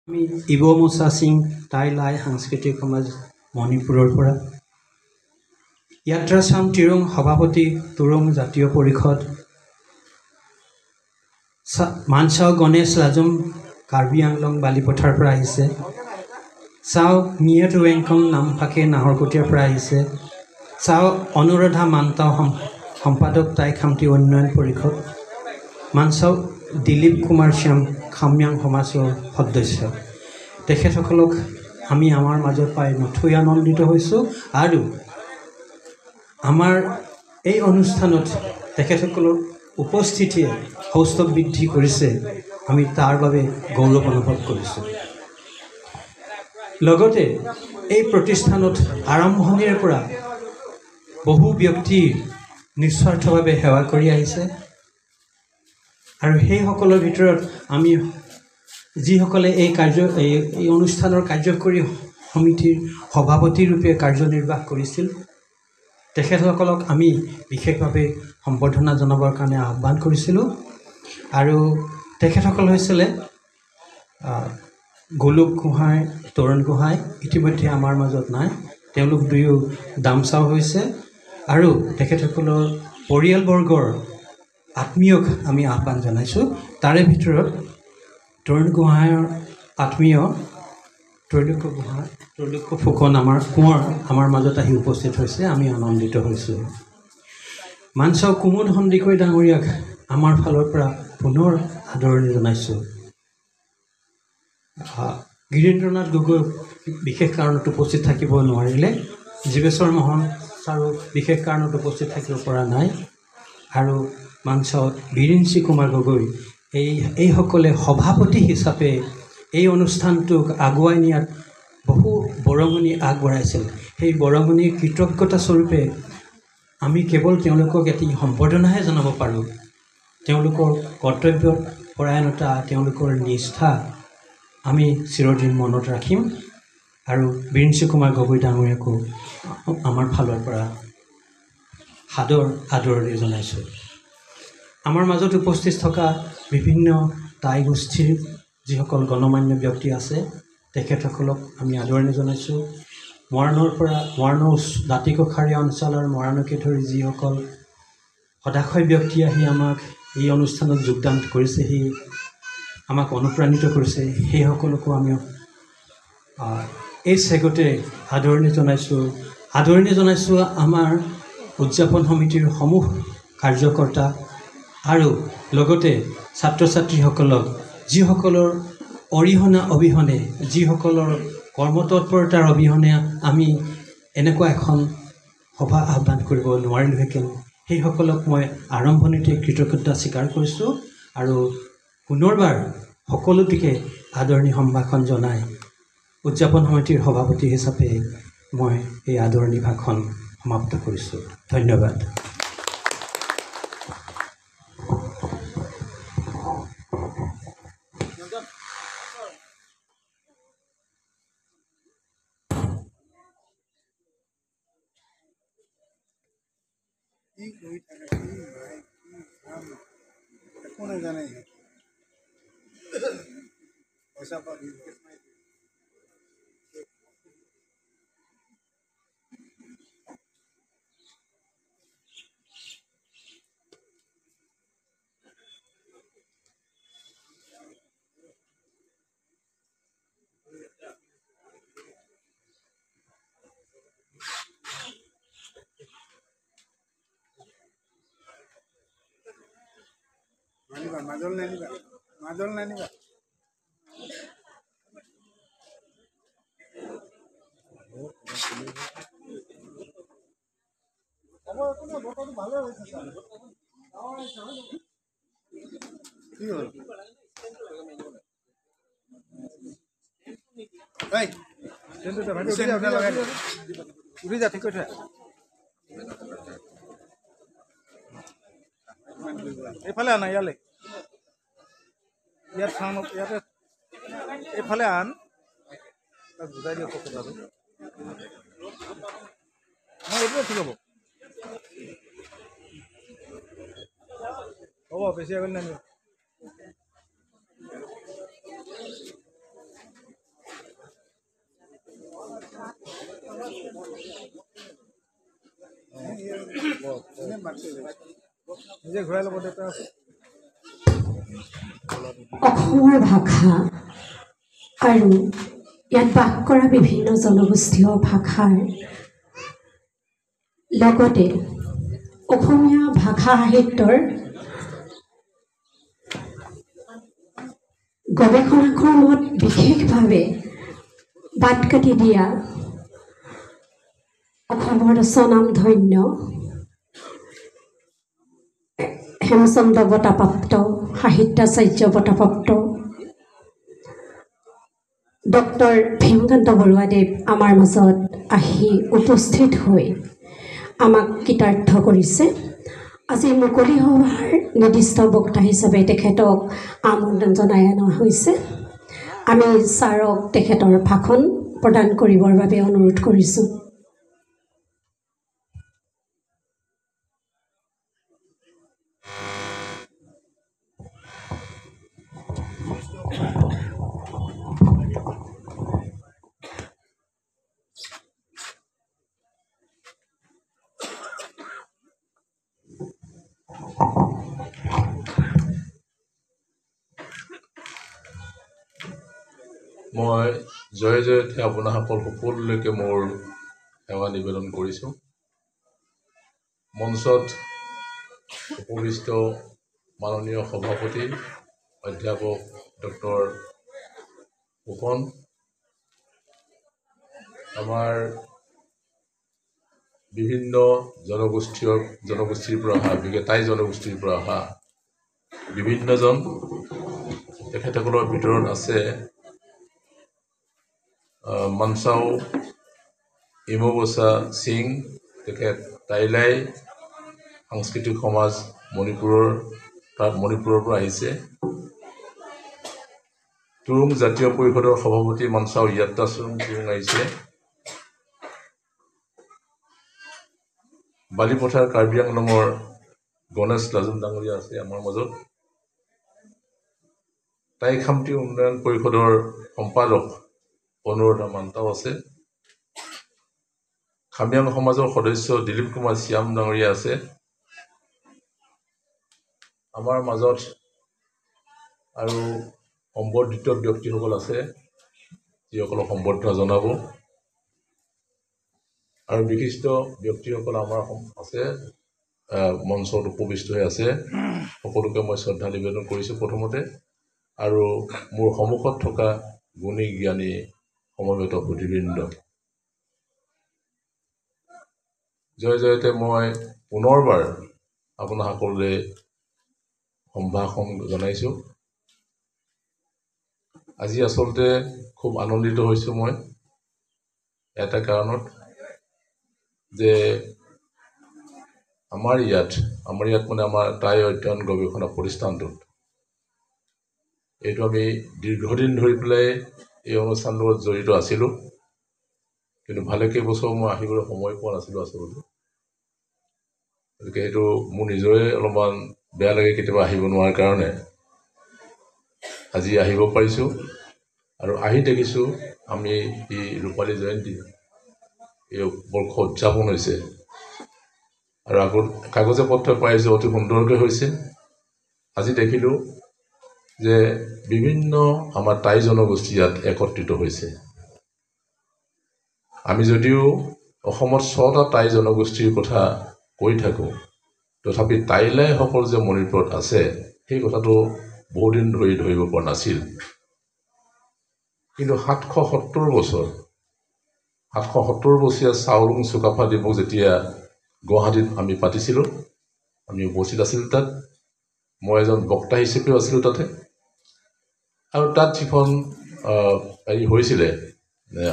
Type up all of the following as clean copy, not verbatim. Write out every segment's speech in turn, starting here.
আমি ইবমুছা সিং টাইলাই সাংস্কৃতিক সমাজ মণিপুৰৰ পৰা ইয়াত্ৰাচাম তিৰুং সভাপতি তুৰুং জাতীয় পৰিষদ মানচাও গণেশ লাজুম কাৰ্বি আংলং বালিপথাৰ পৰা আহিছে চাও মিয়েট ৱেংকং নামফাকে নাহৰকটীয়াৰ পৰা আহিছে চাও অনুৰাধা মান্তাও সম্পাদক টাই খামতি উন্নয়ন পৰিষদ মানচাও দিলীপ কুমাৰ শ্যাম খাময়াং সমাজৰ সদস্য তেখেতসকলক আমি আমাৰ মাজত পাই নথৈ আনন্দিত হৈছোঁ আৰু আমাৰ এই অনুষ্ঠানত তেখেতসকলৰ উপস্থিতিয়ে সৌষ্ঠৱ বৃদ্ধি কৰিছে আমি তাৰ বাবে গৌৰৱ অনুভৱ কৰিছোঁ লগতে এই প্ৰতিষ্ঠানত আৰম্ভণিৰে পৰা বহু ব্যক্তি নিস্বাৰ্থভাৱে সেৱা কৰি আহিছে আৰু সেইসকলৰ ভিতৰত আমি যিসকলে এই অনুষ্ঠানৰ কাৰ্যকৰী সমিতিৰ সভাপতি ৰূপে কাৰ্যনিৰ্বাহ কৰিছিল তেখেতসকলক আমি বিশেষভাৱে সম্বৰ্ধনা জনাবৰ কাৰণে আহ্বান কৰিছিলোঁ আৰু তেখেতসকল হৈছিলে গোলোক গোহাঁই তৰুণ গোহাঁই ইতিমধ্যে আমাৰ মাজত নাই তেওঁলোক দুয়ো দামচাও হৈছে আৰু তেখেতসকলৰ পৰিয়ালবৰ্গৰ আত্মীয়ক আমি আহ্বান জনাইছোঁ তাৰে ভিতৰত তৰুণ গোহাঁইৰ আত্মীয় ত্ৰৈলোক্য ফুকন আমাৰ কোঁৱৰ আমাৰ মাজত আহি উপস্থিত হৈছে আমি আনন্দিত হৈছোঁ মানচাও কুমুদ সন্দিকৈ ডাঙৰীয়াক আমাৰ ফালৰ পৰা পুনৰ আদৰণি জনাইছোঁ গিৰীন্দ্ৰনাথ গগৈ বিশেষ কাৰণত উপস্থিত থাকিব নোৱাৰিলে জীৱেশ্বৰ মোহন ছাৰো বিশেষ কাৰণত উপস্থিত থাকিব পৰা নাই আৰু মানচাওত বিৰিঞ্চি কুমাৰ গগৈ এইসকলে সভাপতি হিচাপে এই অনুষ্ঠানটোক আগুৱাই নিয়াত বহু বৰঙণি আগবঢ়াইছিল সেই বৰঙণিৰ কৃতজ্ঞতা স্বৰূপে আমি কেৱল তেওঁলোকক এটি সম্বৰ্ধনাহে জনাব পাৰোঁ তেওঁলোকৰ কৰ্তব্য পৰায়ণতা তেওঁলোকৰ নিষ্ঠা আমি চিৰদিন মনত ৰাখিম আৰু বিৰিঞ্চি কুমাৰ গগৈ ডাঙৰীয়াকো আমাৰ ফালৰ পৰা সাদৰ আদৰণি জনাইছোঁ আমাৰ মাজত উপস্থিত থকা বিভিন্ন টাই গোষ্ঠীৰ যিসকল গণমান্য ব্যক্তি আছে তেখেতসকলক আমি আদৰণি জনাইছোঁ মৰাণৰ দাঁতিকোখাৰীয়া অঞ্চল আৰু মৰাণকে ধৰি যিসকল সদাশয় ব্যক্তি আহি আমাক এই অনুষ্ঠানত যোগদান কৰিছেহি আমাক অনুপ্ৰাণিত কৰিছে সেইসকলকো আমি এই চেগতে আদৰণি জনাইছোঁ আমাৰ উদযাপন সমিতিৰ সমূহ কাৰ্যকৰ্তা আৰু লগতে ছাত্ৰ ছাত্ৰীসকলক যিসকলৰ অৰিহণা অবিহনে যিসকলৰ কৰ্মতৎপৰতাৰ অবিহনে আমি এনেকুৱা এখন সভা আহ্বান কৰিব নোৱাৰিলোহেঁতেন সেইসকলক মই আৰম্ভণিতে কৃতজ্ঞতা স্বীকাৰ কৰিছোঁ আৰু পুনৰবাৰ সকলোটিকে আদৰণি সম্ভাষণ জনাই উদযাপন সমিতিৰ সভাপতি হিচাপে মই এই আদৰণি ভাষণ সমাপ্ত কৰিছোঁ ধন্যবাদ মাজল নানিবা বতৰটো ভালে হৈছে কি হ'ল উৰি যা ঠিক কৰি থৈ এইফালে আনা ইয়ালে ইয়াত খাওঁ ইয়াতে এইফালে আন তাক বুজাই দিয়ক কথাটো এইটোৱে ঠিক হ'ব হ'ব বেছি আগত নানিব নিজে ঘূৰাই ল'ব দেউতা আছে অসমৰ ভাষা আৰু ইয়াত বাস কৰা বিভিন্ন জনগোষ্ঠীয় ভাষাৰ লগতে অসমীয়া ভাষা সাহিত্যৰ গৱেষণা ক্ৰমত বিশেষভাৱে বাট কাটি দিয়া অসমৰ স্বনামধন্য হেমচন্দ্ৰ বঁটাপ্ৰাপ্ত সাহিত্যাচাৰ্য বঁটাপ্ৰাপ্ত ডক্টৰ ভীমকান্ত বৰুৱাদেৱ আমাৰ মাজত আহি উপস্থিত হৈ আমাক কৃতাৰ্থ কৰিছে। আজি মুকলি সভাৰ নিৰ্দিষ্ট বক্তা হিচাপে তেখেতক আমন্ত্ৰণ জনাই অনা হৈছে। আমি ছাৰক তেখেতৰ ভাষণ প্ৰদান কৰিবৰ বাবে অনুৰোধ কৰিছোঁ। মই জয় জয়তে আপোনাসকল সকলোলৈকে মোৰ সেৱা নিবেদন কৰিছোঁ। মঞ্চত উপবিষ্ট মাননীয় সভাপতি অধ্যাপক ডক্টৰ ফুকন, আমাৰ বিভিন্ন জনগোষ্ঠীৰ পৰা অহা টাই জনগোষ্ঠীৰ পৰা অহা বিভিন্নজন, তেখেতসকলৰ ভিতৰত আছে মানচাও ইমবছা সিং, তেখেত টাইলাই সাংস্কৃতিক সমাজ মণিপুৰৰ পৰা আহিছে। তুৰুং জাতীয় পৰিষদৰ সভাপতি মানচাও ইয়াত্তাচুং তুৰুং আহিছে। বালিপথাৰ কাৰ্বি আংলঙৰ গণেশ লাজুং ডাঙৰীয়া আছে আমাৰ মাজত। টাই খামতি উন্নয়ন পৰিষদৰ সম্পাদক অনুৰাধা মান্তাও আছে। খামিয়াং সমাজৰ সদস্য দিলীপ কুমাৰ শ্যাম ডাঙৰীয়া আছে। আমাৰ মাজত আৰু সম্বৰ্ধিত ব্যক্তিসকল আছে, যিসকলক সম্বৰ্ধনা জনাব, আৰু বিশিষ্ট ব্যক্তিসকল আমাৰ আছে, মঞ্চত উপবিষ্ট হৈ আছে। সকলোকে মই শ্ৰদ্ধা নিবেদন কৰিছোঁ প্ৰথমতে, আৰু মোৰ সন্মুখত থকা গুণী জ্ঞানী সমবেত সুধীবৃন্দ, জয় জয়তে মই পুনৰবাৰ আপোনাৰ সকলোলৈ সম্ভাষণ জনাইছোঁ। আজি আচলতে খুব আনন্দিত হৈছোঁ মই এটা কাৰণত, যে আমাৰ ইয়াত মানে আমাৰ টাই অধ্যয়ন গৱেষণা প্ৰতিষ্ঠানটোত এইটো আমি দীৰ্ঘদিন ধৰি পেলাই এই অনুষ্ঠানটোৰ লগত জড়িত আছিলোঁ, কিন্তু ভালেকেইবছৰ মই আহিবলৈ সময় পোৱা নাছিলোঁ আচলতে। গতিকে সেইটো মোৰ নিজৰে অলপমান বেয়া লাগে কেতিয়াবা আহিব নোৱাৰাৰ কাৰণে। আজি আহিব পাৰিছোঁ আৰু আহি দেখিছোঁ আমি এই ৰূপালী জয়ন্তী এই বৰ্ষ উদযাপন হৈছে, আৰু আগত কাগজে পত্ৰ পাইছোঁ অতি সুন্দৰকৈ হৈছে। আজি দেখিলোঁ যে বিভিন্ন আমাৰ টাই জনগোষ্ঠী ইয়াত একত্ৰিত হৈছে। আমি যদিও অসমত 6টা টাই জনগোষ্ঠীৰ কথা কৈ থাকোঁ, তথাপি টাইলাইসকল যে মণিপুৰত আছে সেই কথাটো বহুদিন ধৰি ধৰিব পৰা নাছিল। কিন্তু 770 বছৰীয়া চাওলুং চুকাফা দিৱস যেতিয়া গুৱাহাটীত আমি পাতিছিলোঁ, আমি উপস্থিত আছিলোঁ তাত। মই এজন বক্তা হিচাপেও আছিলোঁ তাতে, আৰু তাত যিখন হৈছিলে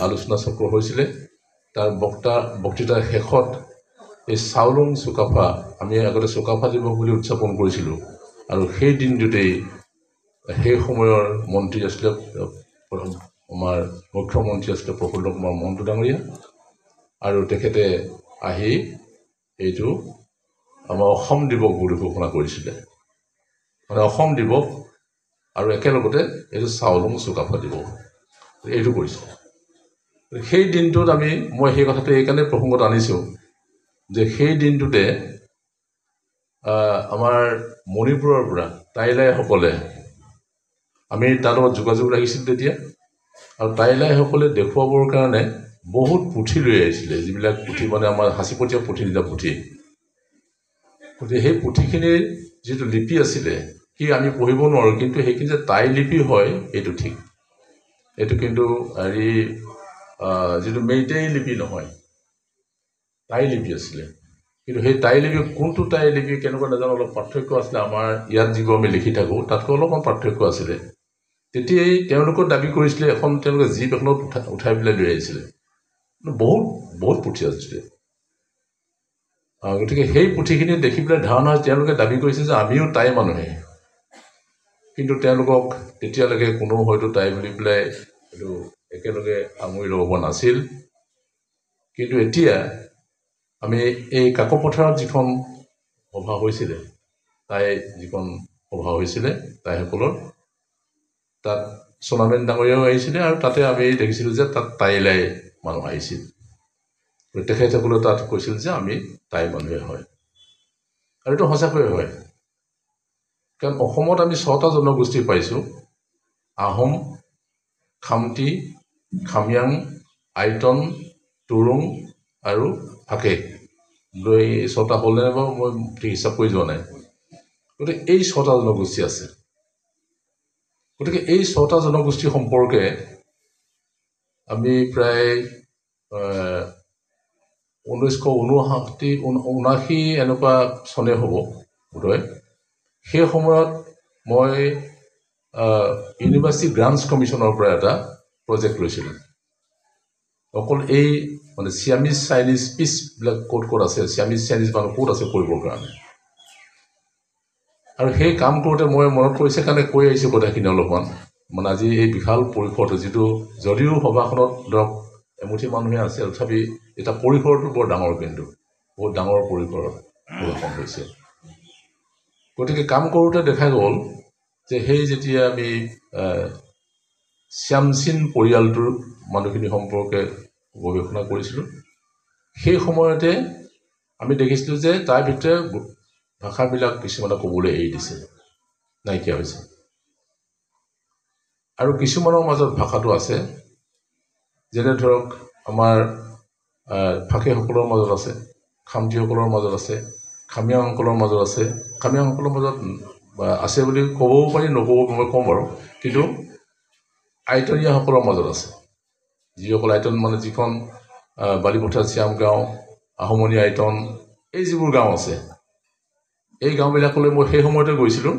আলোচনা চক্ৰ হৈছিলে, তাৰ বক্তৃতাৰ শেষত এই চাওলুং চুকাফা, আমি আগতে চুকাফা দিৱস বুলি উদযাপন কৰিছিলোঁ, আৰু সেই দিনটোতেই সেই সময়ৰ মন্ত্ৰী আছিলে, আমাৰ মুখ্যমন্ত্ৰী আছিলে প্ৰফুল্ল কুমাৰ মহন্ত ডাঙৰীয়া, আৰু তেখেতে আহি এইটো আমাৰ অসম দিৱস বুলি ঘোষণা কৰিছিলে। মানে অসম দিৱস আৰু একেলগতে এইটো চাওলুং চুকাফা দিৱস এইটো কৰিছিলে। সেই দিনটোত মই সেই কথাটো এইকাৰণে প্ৰসংগত আনিছোঁ যে সেই দিনটোতে আমাৰ মণিপুৰৰ পৰা টাইলাইসকলে আমি তাৰ লগত যোগাযোগ ৰাখিছিলোঁ তেতিয়া, আৰু টাইলাইসকলে দেখুৱাবৰ কাৰণে বহুত পুথি লৈ আহিছিলে, যিবিলাক পুথি মানে আমাৰ সাঁচিপতীয়া পুথি, যেতিয়া পুথি, গতিকে সেই পুথিখিনিৰ যিটো লিপি আছিলে সি আমি পঢ়িব নোৱাৰোঁ, কিন্তু সেইখিনি যে টাই লিপি হয় এইটো ঠিক। এইটো কিন্তু যিটো মেইটেই লিপি নহয়, টাই লিপি আছিলে। কিন্তু সেই টাই লিপি কোনটো টাই লিপি কেনেকুৱা নাজানো, অলপ পাৰ্থক্য আছিলে। আমাৰ ইয়াত যিবোৰ আমি লিখি থাকোঁ তাতকৈ অলপমান পাৰ্থক্য আছিলে। তেতিয়াই তেওঁলোকে দাবী কৰিছিলে এখন তেওঁলোকে জীপ এখনত উঠাই পেলাই লৈ আহিছিলে। বহুত বহুত পুথি আছিলে। গতিকে সেই পুথিখিনি দেখি পেলাই ধাৰণা তেওঁলোকে দাবী কৰিছে যে আমিও টাই মানুহে, কিন্তু তেওঁলোকক তেতিয়ালৈকে কোনো হয়তো টাই বুলি পেলাই এইটো একেলগে সামৰি ল'ব পৰা নাছিল। কিন্তু এতিয়া আমি এই কাকপথাৰত যিখন সভা হৈছিলে, যিখন সভা হৈছিলে টাইসকলৰ, তাত সোণামেন ডাঙৰীয়াও আহিছিলে, আৰু তাতে আমি দেখিছিলোঁ যে তাত টাইলাই মানুহ আহিছিল। তেখেতসকলে তাত কৈছিল যে আমি টাই মানুহে হয়, আৰু এইটো সঁচাকৈয়ে হয়। কাৰণ অসমত আমি 6টা জনগোষ্ঠী পাইছোঁ: আহোম, খামটি, খাময়াং, আইটন, তুৰুং আৰু ফাকে। এই 6টা হ'লনে বাৰু মই ঠিক হিচাপ কৰি যোৱা নাই। গতিকে এই 6টা জনগোষ্ঠী আছে। গতিকে এই 6টা জনগোষ্ঠী সম্পৰ্কে আমি প্ৰায় 1959 এনেকুৱা চনে হ'ব বোধহয়, সেই সময়ত মই ইউনিভাৰ্চিটি গ্ৰাণ্টছ কমিশ্যনৰ পৰা এটা প্ৰজেক্ট লৈছিলোঁ। অকল এই মানে চিয়ামিজ চাইনিজ পিচবিলাক ক'ত ক'ত আছে, চিয়ামিজ চাইনিজ মানুহ ক'ত আছে কৰিবৰ কাৰণে। আৰু সেই কাম কৰোঁতে মই মনত পৰিছে কাৰণে কৈ আহিছোঁ কথাখিনি অলপমান। মানে আজি এই বিশাল পৰিসৰটো, যিটো যদিও সভাখনত ধৰক এমুঠি মানুহে আছে, তথাপি এটা পৰিসৰটো বৰ ডাঙৰ, কিন্তু বহুত ডাঙৰ পৰিসৰত সভাখন হৈছে। গতিকে কাম কৰোঁতে দেখা গ'ল যে সেই যেতিয়া আমি শ্যামচিন পৰিয়ালটোৰ মানুহখিনি সম্পৰ্কে গৱেষণা কৰিছিলোঁ, সেই সময়তে আমি দেখিছিলোঁ যে তাৰ ভিতৰে ভাষাবিলাক কিছুমানে ক'বলৈ এৰি দিছে, নাইকিয়া হৈছে। আৰু কিছুমানৰ মাজত ভাষাটো আছে, যেনে ধৰক আমাৰ ফাকেসকলৰ মাজত আছে, খামটিসকলৰ মাজত আছে, খাময়াংসকলৰ মাজত আছে। খাময়াংসকলৰ মাজত আছে বুলি ক'বও পাৰি, নক'ব মই ক'ম বাৰু। কিন্তু আইটনীয়াসকলৰ মাজত আছে, যিসকল আইটন মানে যিখন বালিপথাৰ শ্যাম গাঁও, আহোমনি আইটন, এই যিবোৰ গাঁও আছে, এই গাঁওবিলাকলৈ মই সেই সময়তে গৈছিলোঁ।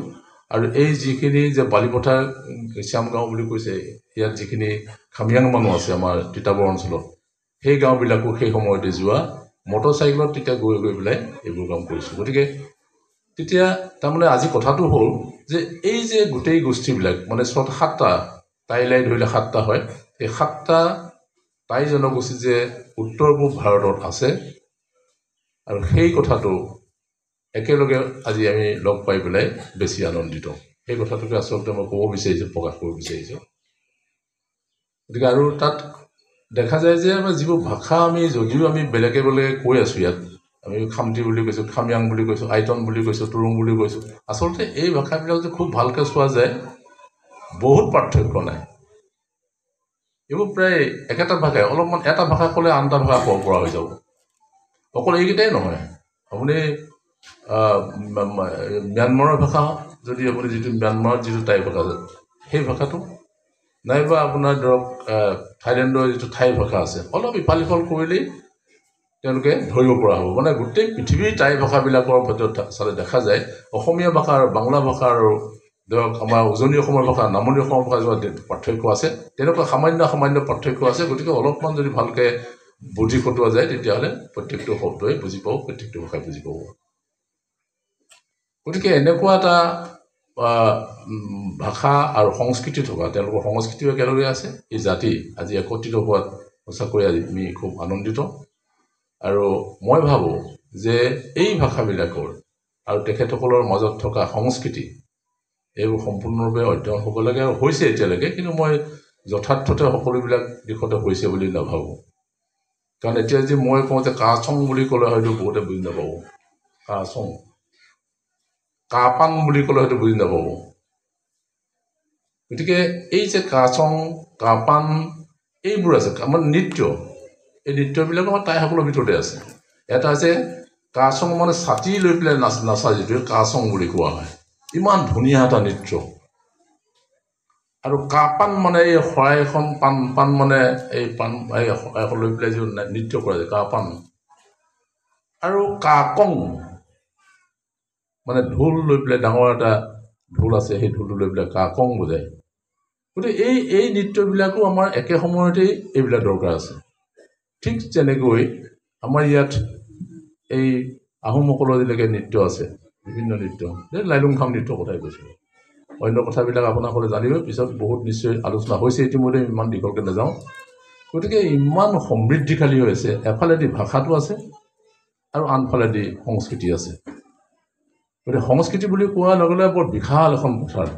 আৰু এই যিখিনি যে বালিপথাৰ শ্যাম গাঁও বুলি কৈছে, ইয়াত যিখিনি খাময়াং মানুহ আছে আমাৰ তিতাবৰ অঞ্চলত, সেই গাঁওবিলাকো সেই সময়তে যোৱা, মটৰচাইকেলত তেতিয়া গৈ পেলাই এইবোৰ কাম কৰিছোঁ। গতিকে তেতিয়া তাৰমানে আজি কথাটো হ'ল যে এই যে গোটেই গোষ্ঠীবিলাক মানে 7টা টাইলাই ধৰিলে 7টা হয়, এই 7টা টাই জনগোষ্ঠী যে উত্তৰ পূব ভাৰতত আছে, আৰু সেই কথাটো একেলগে আজি আমি লগ পাই পেলাই বেছি আনন্দিত। সেই কথাটোকে আচলতে মই ক'ব বিচাৰিছোঁ, প্ৰকাশ কৰিব বিচাৰিছোঁ। গতিকে আৰু তাত দেখা যায় যে আমাৰ যিবোৰ ভাষা আমি যদিও আমি বেলেগে বেলেগে কৈ আছোঁ, ইয়াত আমি খামটি বুলি কৈছোঁ, খাময়াং বুলি কৈছোঁ, আইটন বুলি কৈছোঁ, তুৰুং বুলি কৈছোঁ, আচলতে এই ভাষাবিলাক যে খুব ভালকৈ চোৱা যায় বহুত পাৰ্থক্য নাই। এইবোৰ প্ৰায় একেটা ভাষাই, অলপমান এটা ভাষা ক'লে আন এটা ভাষা ক'ব পৰা হৈ যাব। অকল এইকেইটাই নহয়, আপুনি ম্যানমাৰৰ ভাষা যদি আপুনি যিটো ম্যানমাৰত যিটো টাই ভাষা আছে সেই ভাষাটো, নাইবা আপোনাৰ ধৰক থাইলেণ্ডৰ যিটো থাই ভাষা আছে, অলপ ইফাল সিফাল কৰিলেই তেওঁলোকে ধৰিব পৰা হ'ব। মানে গোটেই পৃথিৱীৰ টাই ভাষাবিলাকৰ ভিতৰত চালে দেখা যায় অসমীয়া ভাষা আৰু বাংলা ভাষা আৰু ধৰক আমাৰ উজনি অসমৰ ভাষা, নামনি অসমৰ ভাষা যিমান পাৰ্থক্য আছে, তেনেকুৱা সামান্য পাৰ্থক্য আছে। গতিকে অলপমান যদি ভালকৈ বুজি খটোৱা যায়, তেতিয়াহ'লে প্ৰত্যেকটো শব্দই বুজি পাব, প্ৰত্যেকটো ভাষাই বুজি পাব। গতিকে এনেকুৱা এটা ভাষা আৰু সংস্কৃতি থকা, তেওঁলোকৰ সংস্কৃতিও একেলগে আছে, এই জাতি আজি একত্ৰিত হোৱাত সঁচাকৈ আজি আমি খুব আনন্দিত। আৰু মই ভাবোঁ যে এই ভাষাবিলাকৰ আৰু তেখেতসকলৰ মাজত থকা সংস্কৃতি, এইবোৰ সম্পূৰ্ণৰূপে অধ্যয়ন হ'ব লাগে, আৰু হৈছে এতিয়ালৈকে। কিন্তু মই যথাৰ্থতে সকলোবিলাক দিশতে হৈছে বুলি নাভাবোঁ কাৰণ এতিয়া যে মই কওঁ যে কাচং বুলি ক'লে হয়তো বহুতে বুজি নাপাব কাচং কাপান বুলি ক'লে হয়তো বুজি নাপাব গতিকে এই যে কাচং কাপান এইবোৰ আছে আমাৰ নৃত্য এই নৃত্যবিলাক আমাৰ টাইসকলৰ ভিতৰতে আছে এটা হৈছে কাচং মানে ছাতি লৈ পেলাই নাচা যিটো কাচং বুলি কোৱা হয় ইমান ধুনীয়া এটা নৃত্য আৰু কাপান মানে এই শৰাই এখন পাণ মানে এই পাণ এখন লৈ পেলাই যিটো নৃত্য কৰা যায় কাপান আৰু কাকং মানে ঢোল লৈ পেলাই ডাঙৰ এটা ঢোল আছে সেই ঢোলটো লৈ পেলাই কাকং বুজায় গতিকে এই নৃত্যবিলাকো আমাৰ একে সময়তেই এইবিলাক দৰকাৰ আছে ঠিক যেনেকৈ আমাৰ ইয়াত এই আহোমসকলৰ যেনেকৈ নৃত্য আছে বিভিন্ন নৃত্য লাইলুংখাম নৃত্যৰ কথাই কৈছোঁ অন্য কথাবিলাক আপোনালোকে জানিব পিছত বহুত নিশ্চয় আলোচনা হৈছে ইতিমধ্যে ইমান দীঘলকৈ নাযাওঁ গতিকে ইমান সমৃদ্ধিশালী হৈ আছে এফালেদি ভাষাটো আছে আৰু আনফালেদি সংস্কৃতি আছে গতিকে সংস্কৃতি বুলি কোৱাৰ লগে লগে বৰ বিশাল এখন পথাৰ